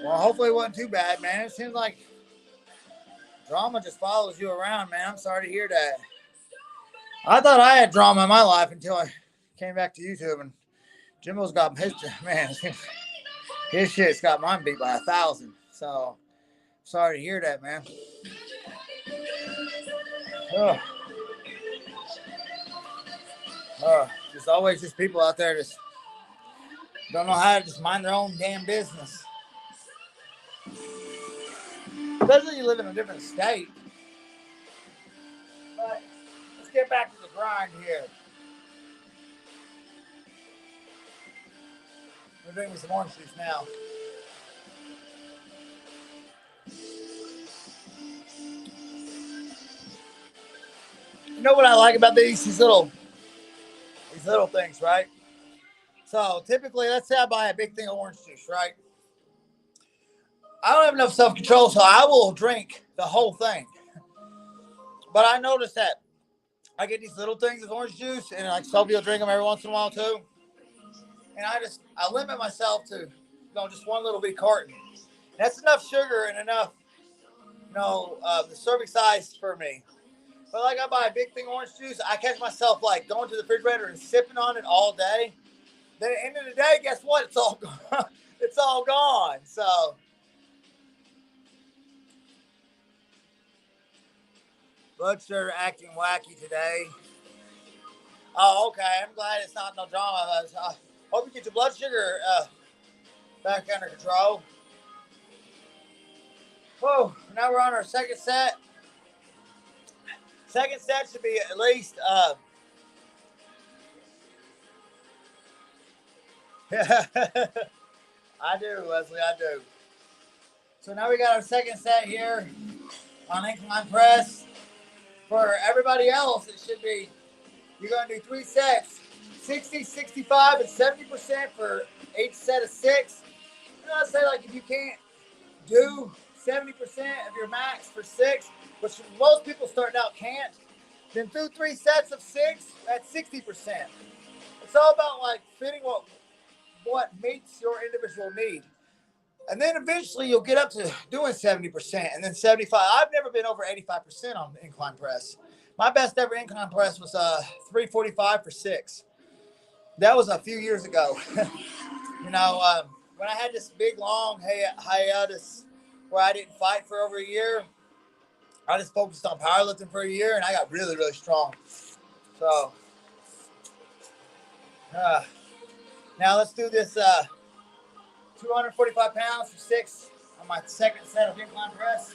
Well, hopefully it wasn't too bad, man. It seems like drama just follows you around, man. I'm sorry to hear that. I thought I had drama in my life until I came back to YouTube, and Jimbo's got his shit's got mine beat by 1,000. So, sorry to hear that, man. There's always just people out there just don't know how to just mind their own damn business. Especially you live in a different state. But let's get back to the grind here. We're drinking some orange juice now. You know what I like about these little things, right? So typically, let's say I buy a big thing of orange juice, right? I don't have enough self-control, so I will drink the whole thing. But I noticed that I get these little things of orange juice, and like Sophie will drink them every once in a while too. And I limit myself to, just one little big carton. That's enough sugar and enough, the serving size for me. But like I buy a big thing of orange juice, I catch myself like going to the refrigerator and sipping on it all day. Then at the end of the day, guess what? It's all gone. It's all gone. So blood sugar acting wacky today. Oh, okay. I'm glad it's not no drama. I hope you get your blood sugar back under control. Whoa, now we're on our second set. Second set should be at least I do, Leslie, I do. So now we got our second set here on incline press. For everybody else, it should be, you're going to do 3 sets, 60, 65, and 70% for each set of 6. And I'd say, like, if you can't do 70% of your max for 6, which most people starting out can't, then do 3 sets of 6 at 60%. It's all about, like, fitting what meets your individual need. And then eventually you'll get up to doing 70% and then 75. I've never been over 85% on the incline press. My best ever incline press was 345 for 6. That was a few years ago. When I had this big long hiatus where I didn't fight for over a year, I just focused on powerlifting for a year and I got really, really strong. So now let's do this 245 pounds for 6 on my second set of incline press.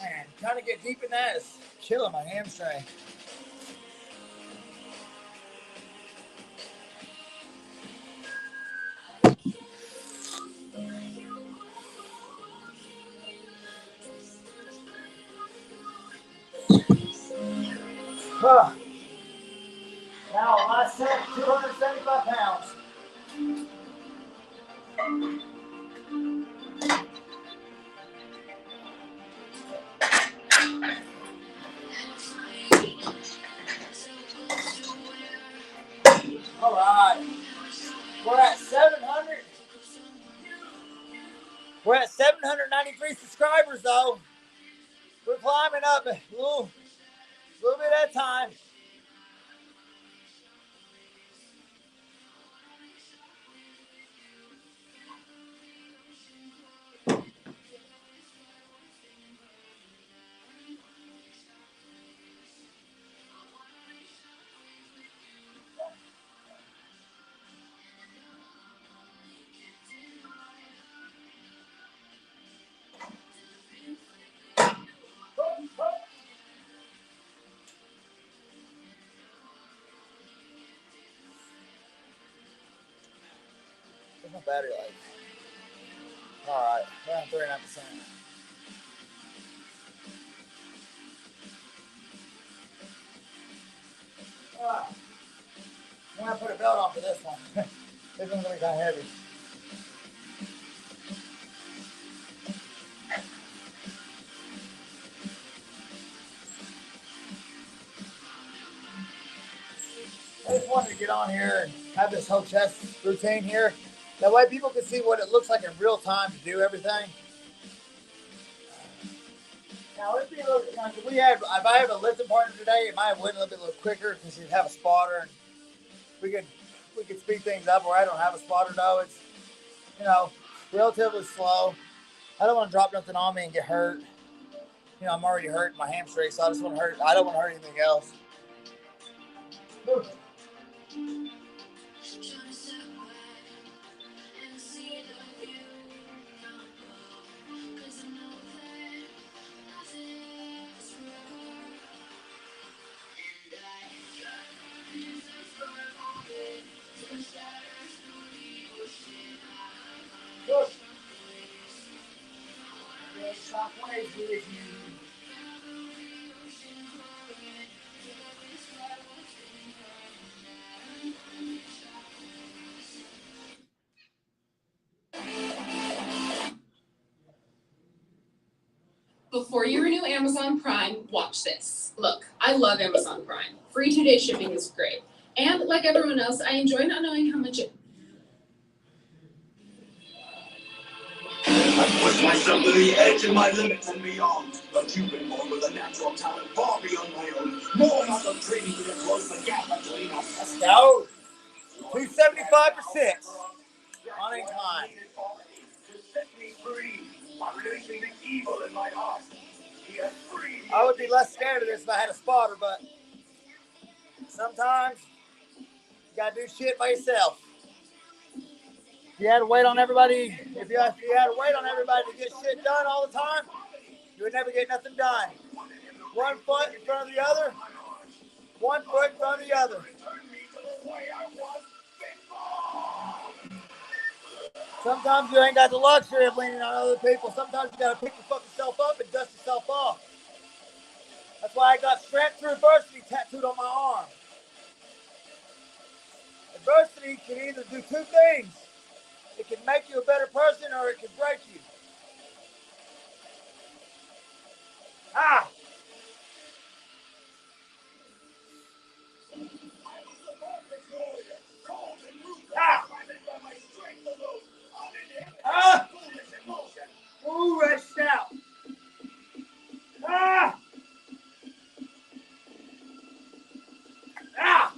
Man, trying to get deep in that is killing my hamstring. Now, last set, 275 pounds. All right. We're at 700. We're at 793 subscribers, though. We're climbing up a little bit at a time. Where's my battery life? All right, we're on 39%. I'm going to put a belt on for this one. This one's going to be kind of heavy. I just wanted to get on here and have this whole chest routine here. That way people can see what it looks like in real time to do everything. Now, it'd be a little, if I have a lifting partner today, it might have went a little bit quicker because he'd have a spotter and we could speed things up where I don't have a spotter though. It's, relatively slow. I don't want to drop nothing on me and get hurt. I'm already hurt in my hamstring, so I don't want to hurt anything else. before you renew Amazon Prime, watch this. Look, I love Amazon Prime. Free 2-day shipping is great. And like everyone else, I enjoy not knowing how much it... I push myself to the edge of my limits and beyond. A Cuban born with a natural talent far beyond my own. No amount of training to close the gap between us. Let's go. 275 for 6 on incline. Set me free. I'm releasing the evil in my heart. He has freed me. I would be less scared of this if I had a spotter, but sometimes you gotta do shit by yourself. If you had to wait on everybody, if you had to wait on everybody to get shit done all the time, you would never get nothing done. 1 foot in front of the other, 1 foot in front of the other. Sometimes you ain't got the luxury of leaning on other people. Sometimes you gotta pick your fucking self up and dust yourself off. That's why I got strength through adversity tattooed on my arm. Adversity can either do two things. It can make you a better person or it can break you. Ah! Ah! Ah! Ooh, rest out. Ah! Ah!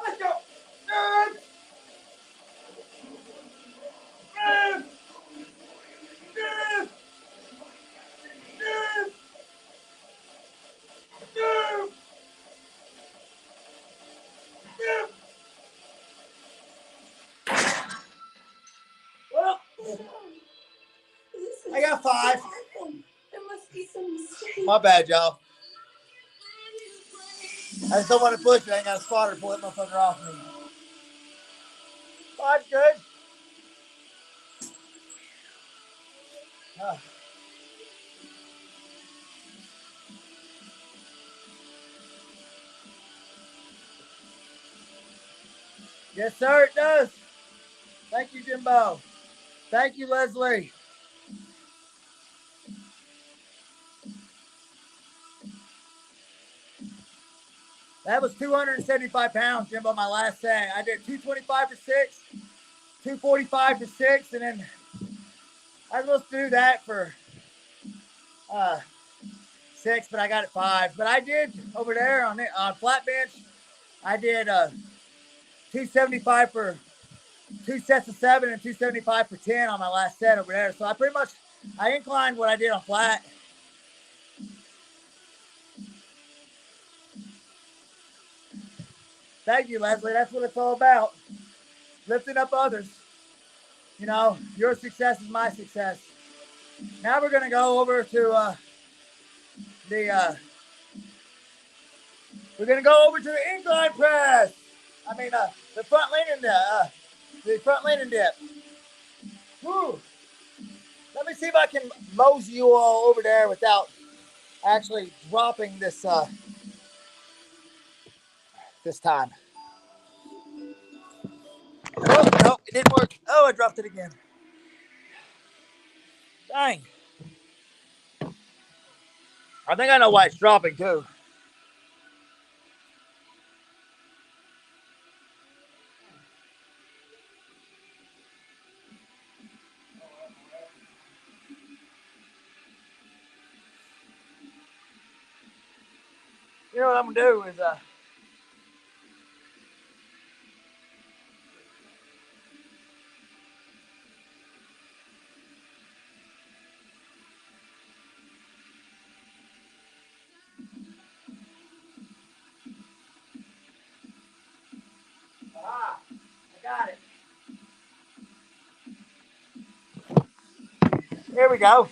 Let's go. Well, I got 5. There must be some mistake. My bad, y'all. I just don't want to push it. I ain't got a spotter to pull that motherfucker off me. 5's good. Yes, sir, it does. Thank you, Jimbo. Thank you, Leslie. That was 275 pounds, Jimbo, my last set. I did 225 for 6, 245 for 6, and then I was supposed to do that for 6, but I got it 5. But I did over there on flat bench, I did 275 for 2 sets of 7 and 275 for 10 on my last set over there. So I inclined what I did on flat. Thank you, Leslie. That's what it's all about. Lifting up others. You know, your success is my success. Now we're going to go over to the incline press. I mean, the front leaning dip. Woo. Let me see if I can mosey you all over there without actually dropping this this time. Oh, no, it didn't work. Oh, I dropped it again. Dang. I think I know why it's dropping too. You know what I'm gonna do is I got it. Here we go.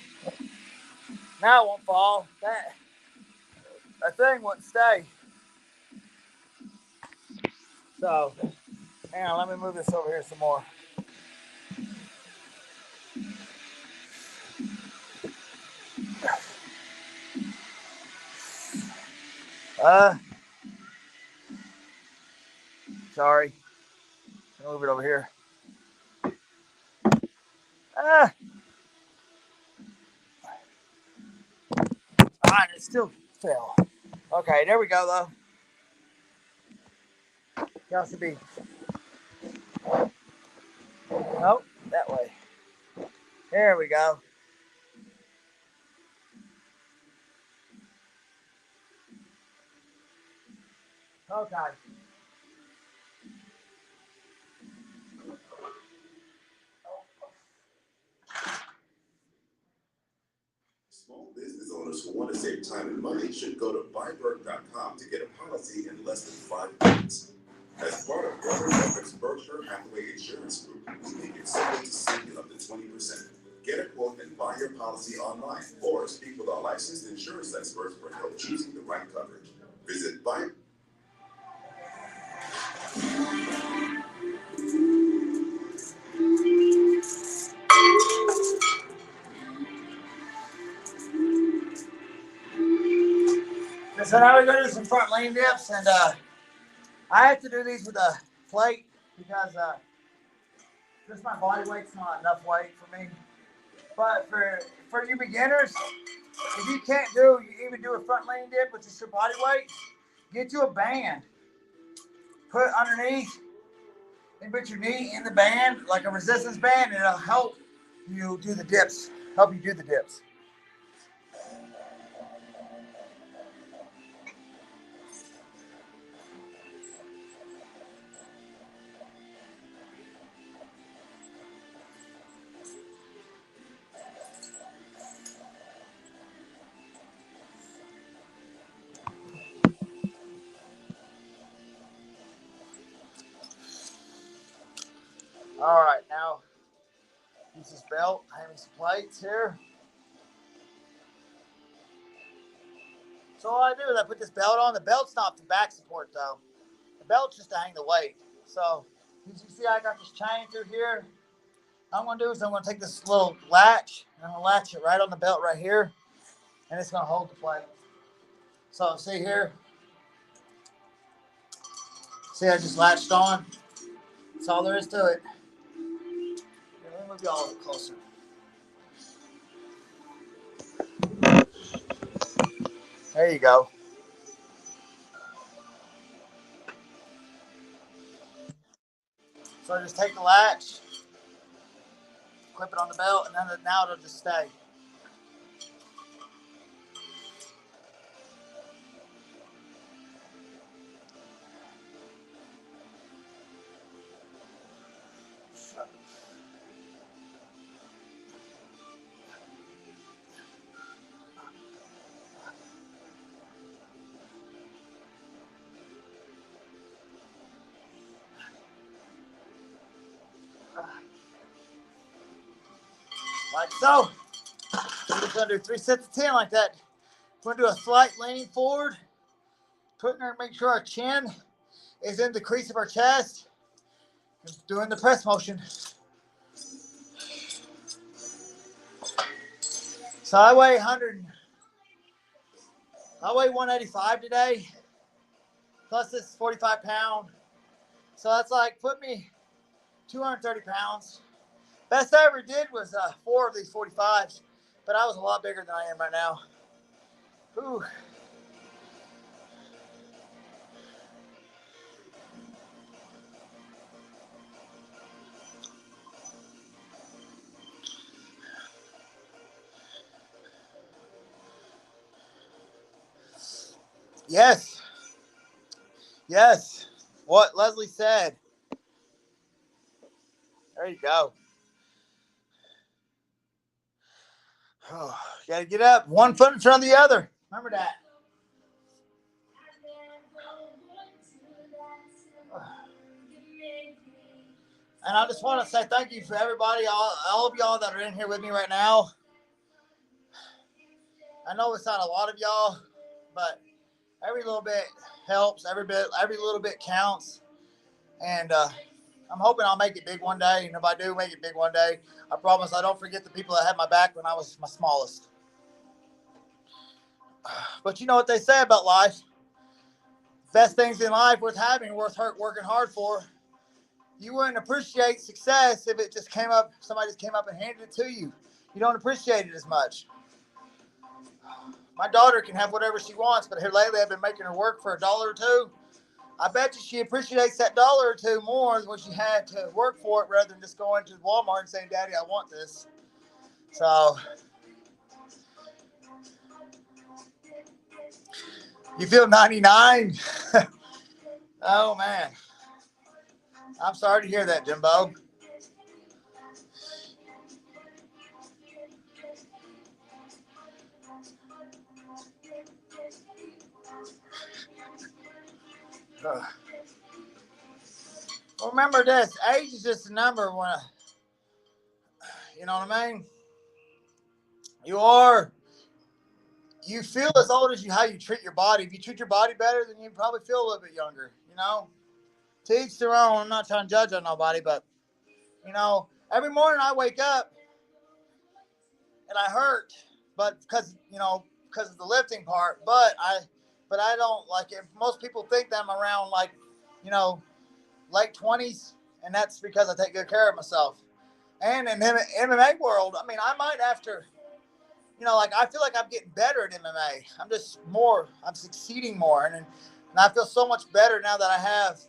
Now it won't fall. That thing wouldn't stay. So, hang on, let me move this over here some more. Sorry. move it over here. Ah. All right, it still fell. Okay, there we go, though. Y'all should be. Nope, that way. There we go. Okay. Small business owners who want to save time and money should go to buyberg.com to get a policy in less than 5 minutes. As part of Berkshire Berkshire Hathaway Insurance Group, we make it simple to save up to 20%. Get a quote and buy your policy online, or speak with our licensed insurance experts for help choosing the right coverage. Visit Buy. So now we're going to do some front lean dips, and I have to do these with a plate because just my body weight's not enough weight for me. But for you beginners, if you can't even do a front lean dip with just your body weight, get you a band. Put underneath and put your knee in the band like a resistance band, and it'll help you do the dips. Help you do the dips. All right, now use this belt. I have some plates here. So all I do is I put this belt on. The belt's not for back support though. The belt's just to hang the weight. So as you see, I got this chain through here. All I'm gonna do is I'm gonna take this little latch and I'm gonna latch it right on the belt right here, and it's gonna hold the plate. So see here. See, I just latched on. That's all there is to it. Here, let me move y'all a little closer. There you go. So just take the latch, clip it on the belt, and then now it'll just stay. Like so. We're just gonna do 3 sets of 10 like that. We're gonna do a slight leaning forward, putting her, make sure our chin is in the crease of our chest, and doing the press motion. So I weigh 185 today, plus this 45 pound. So that's like put me 230 pounds. Best I ever did was 4 of these 45s, but I was a lot bigger than I am right now. Ooh. Yes. Yes. What Leslie said. There you go. Oh, you gotta get up. One foot in front of the other. Remember that. And I just want to say thank you for everybody, all of y'all that are in here with me right now. I know it's not a lot of y'all, but every little bit helps. Every little bit counts. And I'm hoping I'll make it big one day. And if I do make it big one day, I promise I don't forget the people that had my back when I was my smallest. But you know what they say about life? Best things in life worth having, working hard for. you wouldn't appreciate success if it just came up, somebody just came up and handed it to you. You don't appreciate it as much. My daughter can have whatever she wants, but here lately I've been making her work for $1 or $2. I bet you she appreciates that $1 or $2 more than when she had to work for it rather than just going to Walmart and saying, Daddy, I want this. So, you feel 99? Oh, man. I'm sorry to hear that, Jimbo. Remember this, age is just a number when, you know what I mean? You feel as old as how you treat your body. If you treat your body better, then you probably feel a little bit younger, you know? To each their own. I'm not trying to judge on nobody, but, you know, every morning I wake up and I hurt, but because of the lifting part, but I don't like it. Most people think that I'm around like, you know, late 20s, and that's because I take good care of myself. And in the MMA world, I mean, I might after, you know, like I feel like I'm getting better at MMA. I'm succeeding more, and I feel so much better now that I have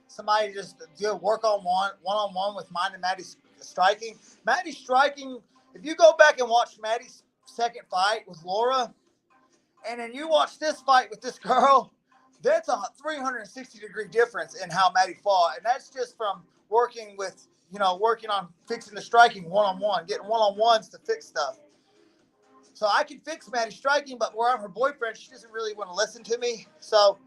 somebody just do work on one-on-one with mine and Maddie's striking. Maddie's striking. If you go back and watch Maddie's second fight with Laura, and then you watch this fight with this girl, that's a 360-degree difference in how Maddie fought, and that's just from working on fixing the striking one-on-one, getting one-on-ones to fix stuff. So I can fix Maddie's striking, but where I'm her boyfriend, she doesn't really want to listen to me. So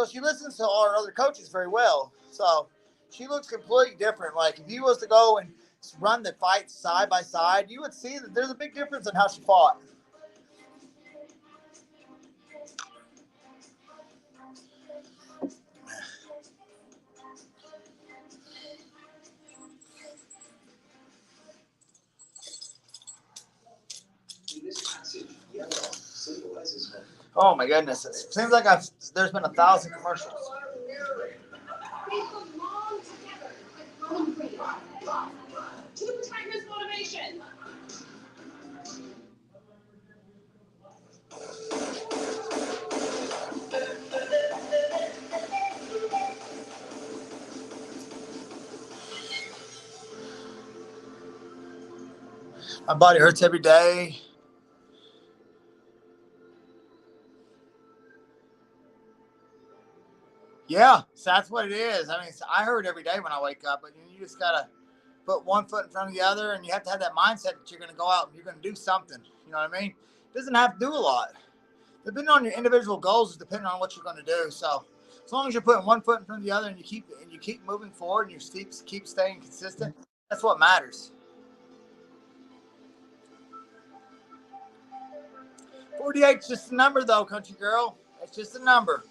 she listens to our other coaches very well. So she looks completely different. Like if you was to go and run the fights side by side, you would see that there's a big difference in how she fought. Oh my goodness! It seems like there's been 1,000 commercials. To the tiger's motivation. My body hurts every day. Yeah, so that's what it is. I mean, I hurt every day when I wake up, but you just gotta put one foot in front of the other, and you have to have that mindset that you're going to go out and you're going to do something. You know what I mean? It doesn't have to do a lot. Depending on your individual goals is depending on what you're going to do. So as long as you're putting one foot in front of the other and you keep moving forward and you keep staying consistent, that's what matters. 48 is just a number, though, country girl. It's just a number.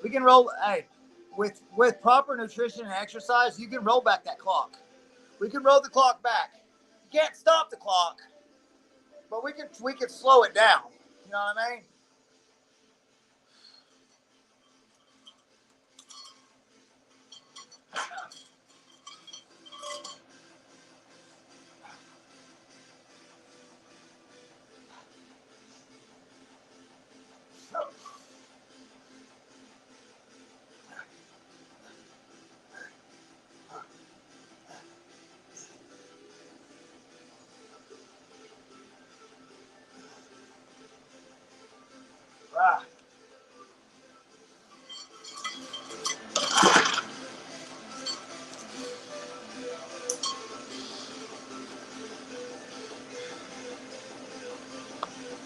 We can roll. Hey, with proper nutrition and exercise, you can roll back that clock. We can roll the clock back. You can't stop the clock, but we can slow it down. You know what I mean? Ah.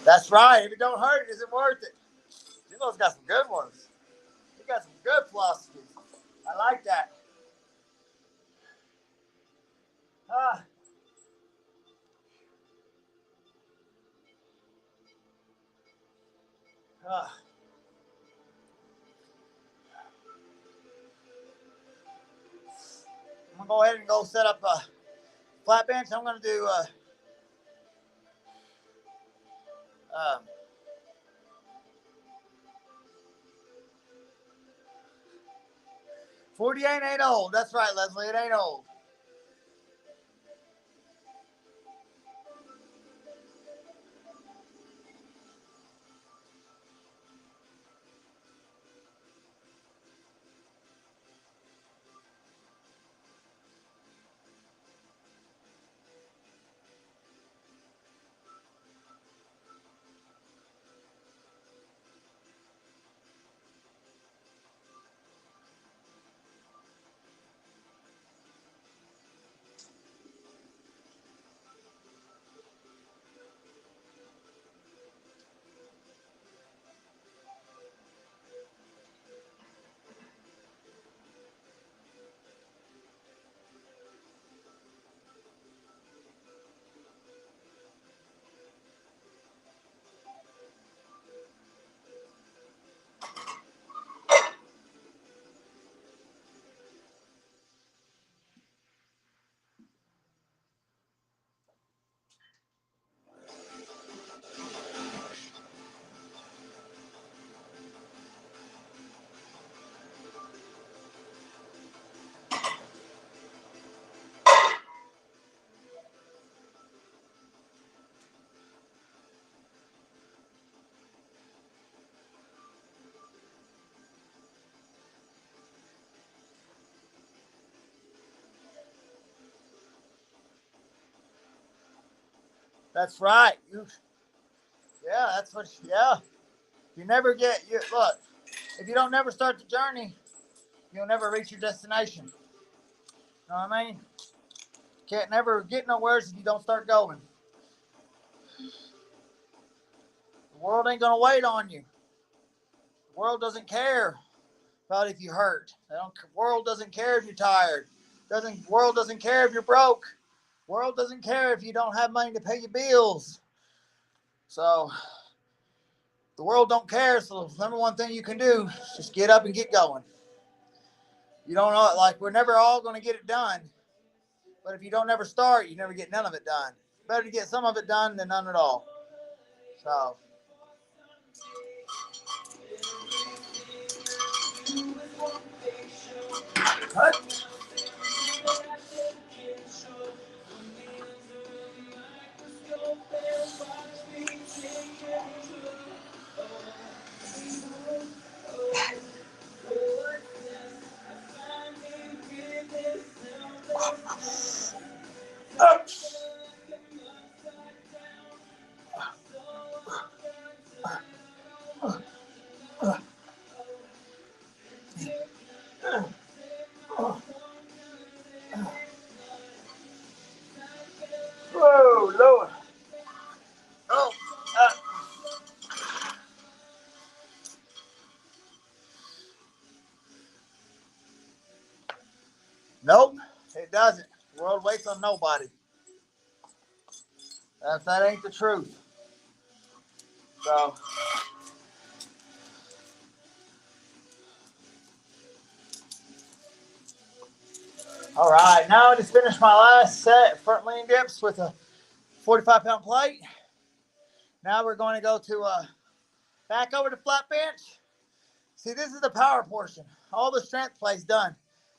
That's right. If it don't hurt, it isn't worth it. Jimbo's got some good ones. He got some good philosophies. I like that. Ah. Ah. I'm going to go ahead and go set up a flat bench. I'm going to do 48 ain't old. That's right, Leslie. It ain't old. That's right. Yeah, that's what. Yeah, you never get. Look, if you don't never start the journey, you'll never reach your destination. You know what I mean? Can't never get nowhere if you don't start going. The world ain't gonna wait on you. The world doesn't care about if you hurt. The world doesn't care if you're tired. World doesn't care if you're broke. World doesn't care if you don't have money to pay your bills. So the world don't care. So the number one thing you can do is just get up and get going. You don't know, like, we're never all going to get it done. But if you don't never start, you never get none of it done. Better to get some of it done than none at all. So. Cut. Up. Whoa, Lord. Oh, nope, it doesn't. The world waits on nobody. That ain't the truth. So. All right, now I just finished my last set front lean dips with a 45-pound plate. Now we're going to go to back over to flat bench. See, this is the power portion. All the strength plays done.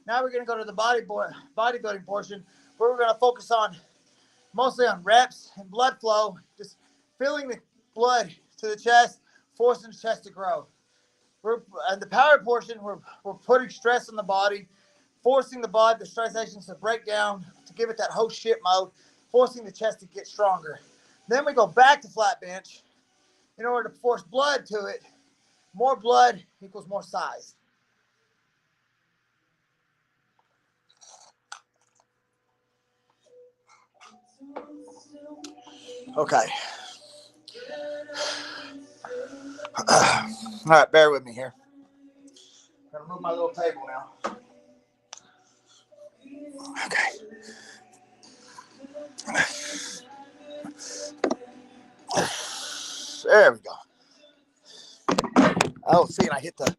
Now we're going to go to the bodybuilding portion, where we're going to focus on mostly on reps and blood flow, just filling the blood to the chest, forcing the chest to grow. And the power portion, we're putting stress on the body, forcing the stress agents to break down, to give it that whole shit mode, forcing the chest to get stronger. Then we go back to flat bench in order to force blood to it. More blood equals more size. Okay. All right, bear with me here. I'm gonna move my little table now. Okay. There we go. Oh, see, and I hit the.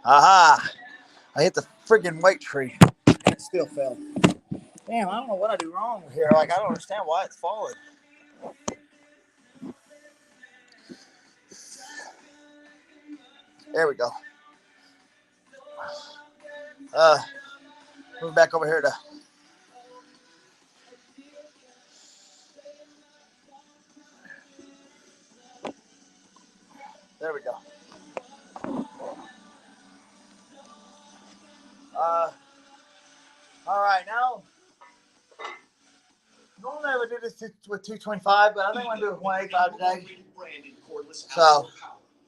I hit the friggin' weight tree, and it still fell. Damn, I don't know what I do wrong here. Like, I don't understand why it's falling. There we go. Move back over here to. There we go. All right, now. Normally I would do this with 225, but I think I'm gonna do it with 185 today. So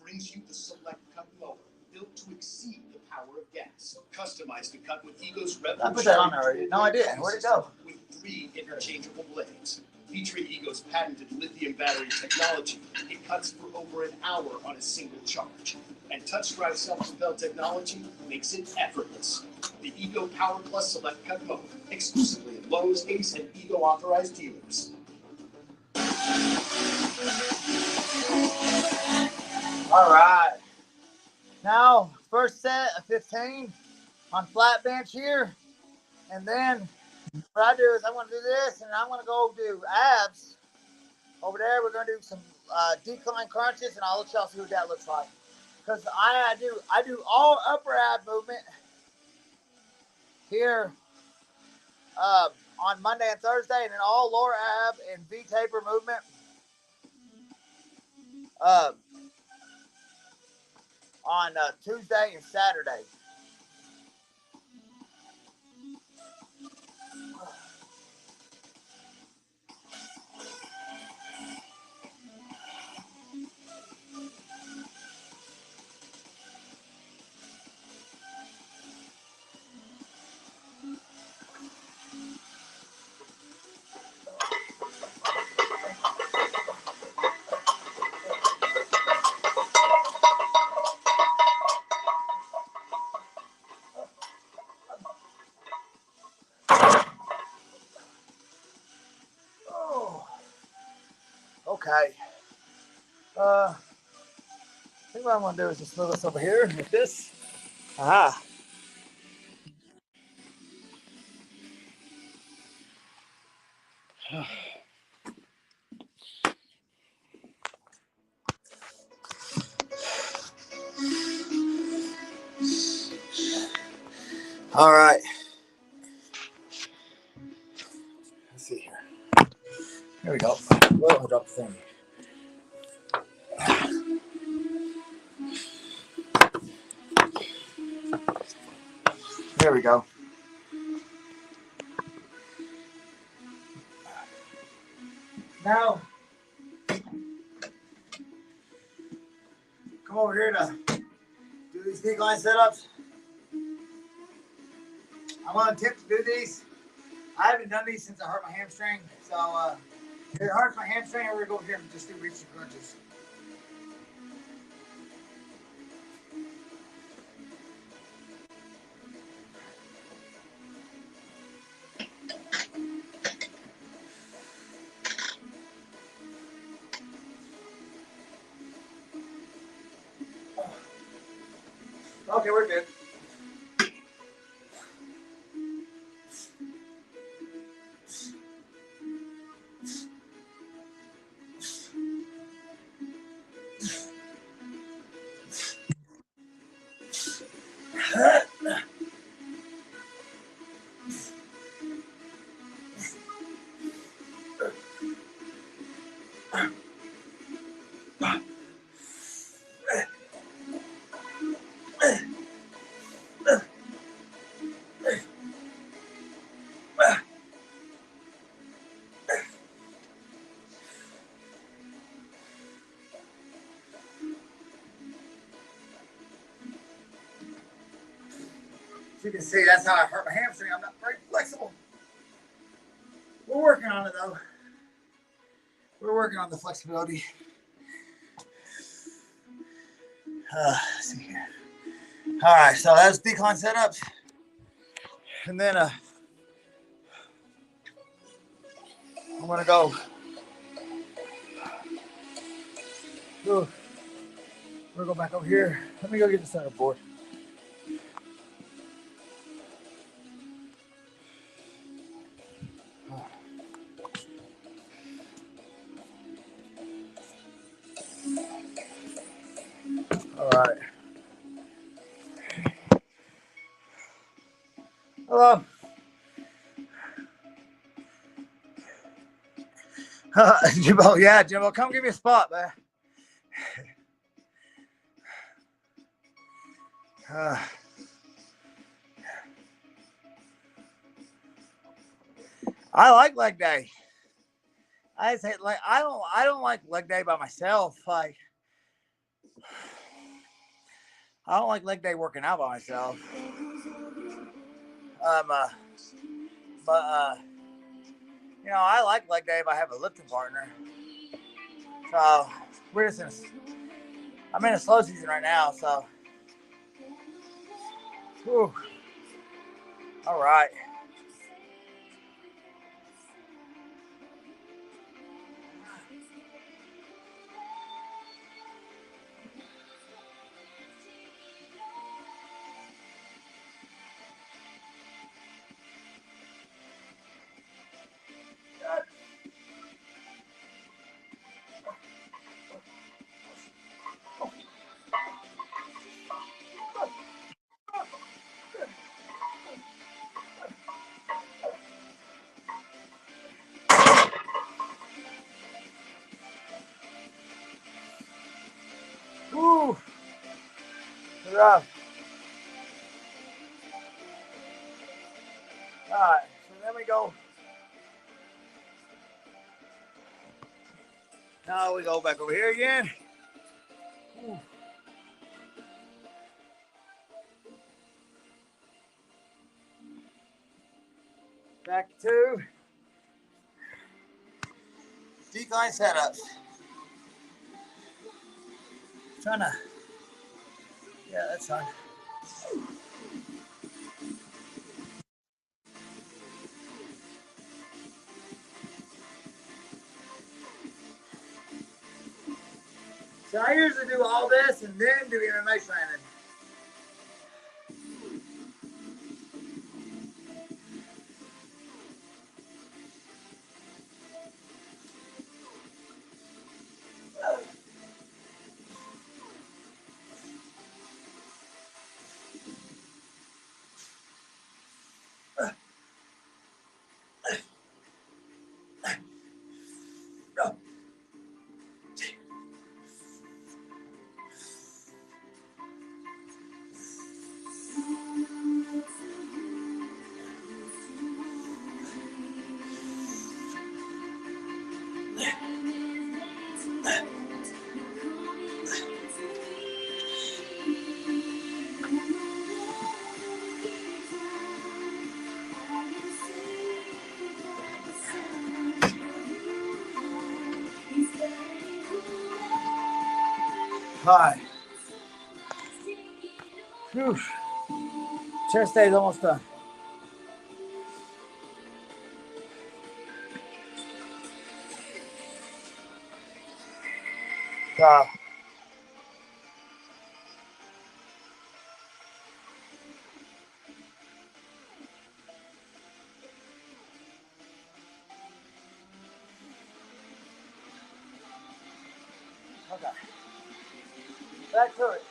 brings you the select cut mower, built to exceed the power of gas. Customized to cut with Ego's revolutionary. I put that on there already. No, I didn't. Where'd it go? With 3 interchangeable blades. Featuring Ego's patented lithium battery technology, it cuts for over an hour on a single charge. And touch-drive self-propelled technology makes it effortless. The Ego Power Plus Select Cut Mower, exclusively at Lowe's, Ace, and Ego authorized dealers. All right. Now, first set of 15 on flat bench here. And then what I do is I'm going to do this, and I'm going to go do abs. Over there, we're going to do some decline crunches, and I'll let y'all see what that looks like. Because I do all upper ab movement here on Monday and Thursday, and then all lower ab and V-taper movement on Tuesday and Saturday. Okay. I think what I'm going to do is just move this over here with this. Aha. All right. Let's see here. Here we go. Whoa, I dropped the thing. There we go. Now, come over here to do these decline setups. I'm going to attempt to do these. I haven't done these since I hurt my hamstring. So, if it hurts my hamstring, we're going to go over here and just do reach and crunches. Okay, we're good. As you can see, that's how I hurt my hamstring. I'm not very flexible. We're working on it, though. We're working on the flexibility. Let's see here. All right, so that's decline setups. And then I'm going to go. We're going to go back over here. Let me go get the center board. All right. Hello. Jimbo, yeah, Jimbo, come give me a spot, man. I like leg day. I say like I don't like leg day by myself. Like I don't like leg day working out by myself. But you know, I like leg day if I have a lifting partner. So we're just I'm in a slow season right now, so whew. All right. Whew. Rough. All right. So then we go. Now we go back over here again. Whew. Back to decline setups. Trying to, yeah, that's fine. So I usually do all this and then do MMA training. All right. Whew. Chest day is almost done. Okay. Back to it.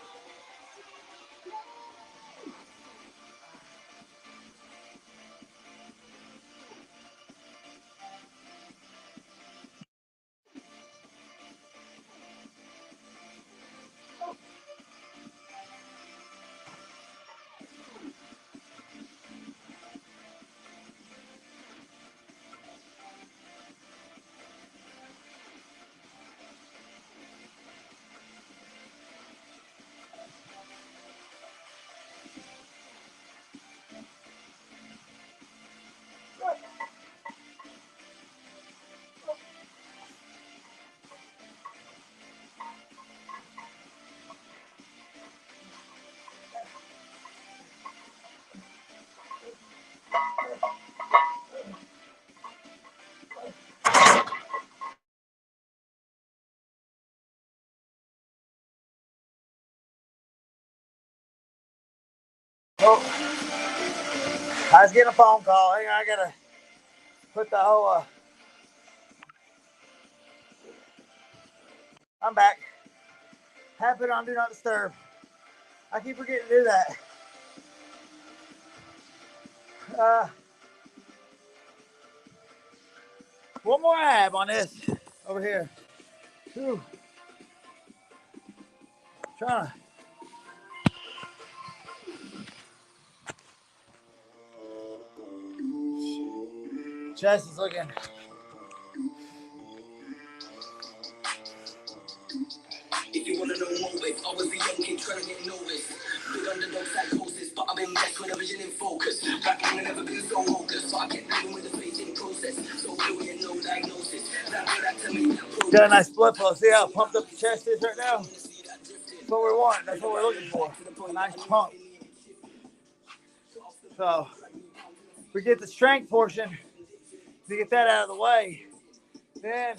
Oh, I was getting a phone call. Hang on, I gotta put the whole. I'm back. Have it on Do Not Disturb. I keep forgetting to do that. One more ab on this over here. Whew. Trying to. Chest is looking. If you wanna know more with, I was a young kid trying to get noticed. Big underdog psychosis, but I've been blessed with a vision in focus. Back when I never been so focused, but I kept living with the faith in process. So brilliant, no diagnosis. That to me, Got a nice blood flow. See how pumped up the chest is right now? That's what we want. That's what we're looking for. A nice pump. So we get the strength portion. To get that out of the way, then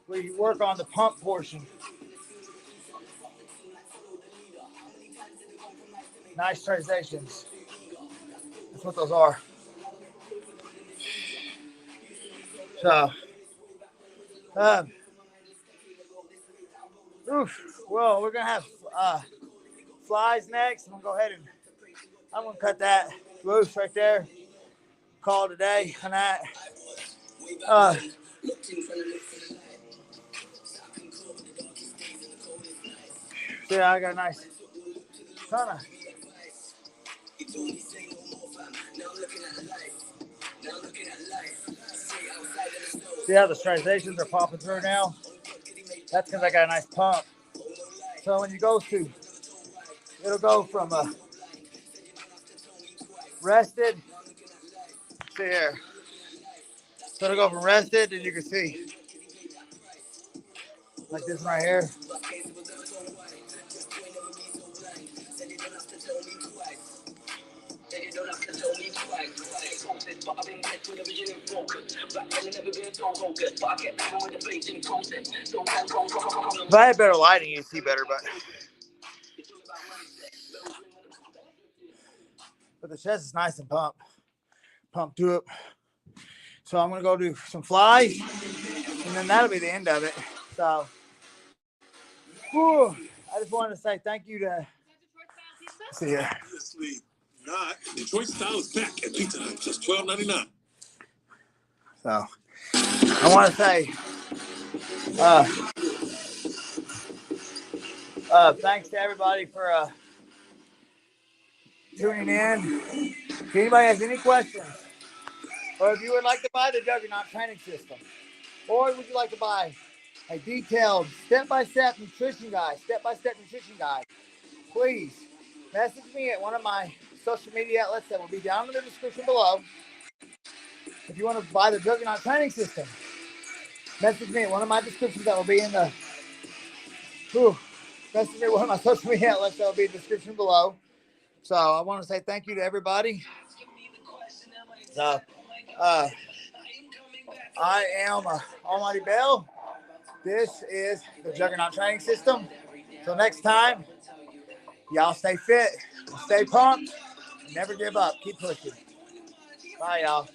we work on the pump portion. Nice translations. That's what those are. So, well, we're gonna have flies next. I'm gonna go ahead and I'm gonna cut that loose right there. Call it a day on that. See, I got a nice ton of. See how the striations are popping through now? That's because I got a nice pump. So when you go to, it'll go from rested, see here. So it'll go from rested, and you can see, like this one right here. If I had better lighting, you'd see better, but the chest is nice and pumped up. So I'm gonna go do some flies, and then that'll be the end of it. So, I just wanted to say thank you to. See here. Not. Detroit style is back at Pizza Hut, just $12.99. So I want to say thanks to everybody for tuning in. If anybody has any questions, or if you would like to buy the Juggernaut training system, or would you like to buy a detailed step-by-step nutrition guide, please message me at one of my social media outlets that will be down in the description below. If you want to buy the Juggernaut training system, message me at one of my descriptions that will be in the message me at one of my social media outlets that will be in the description below. So I want to say thank you to everybody. So I am Almighty Bell. This is the Juggernaut training system. Till next time, y'all stay fit, stay pumped, and never give up. Keep pushing. Bye, y'all.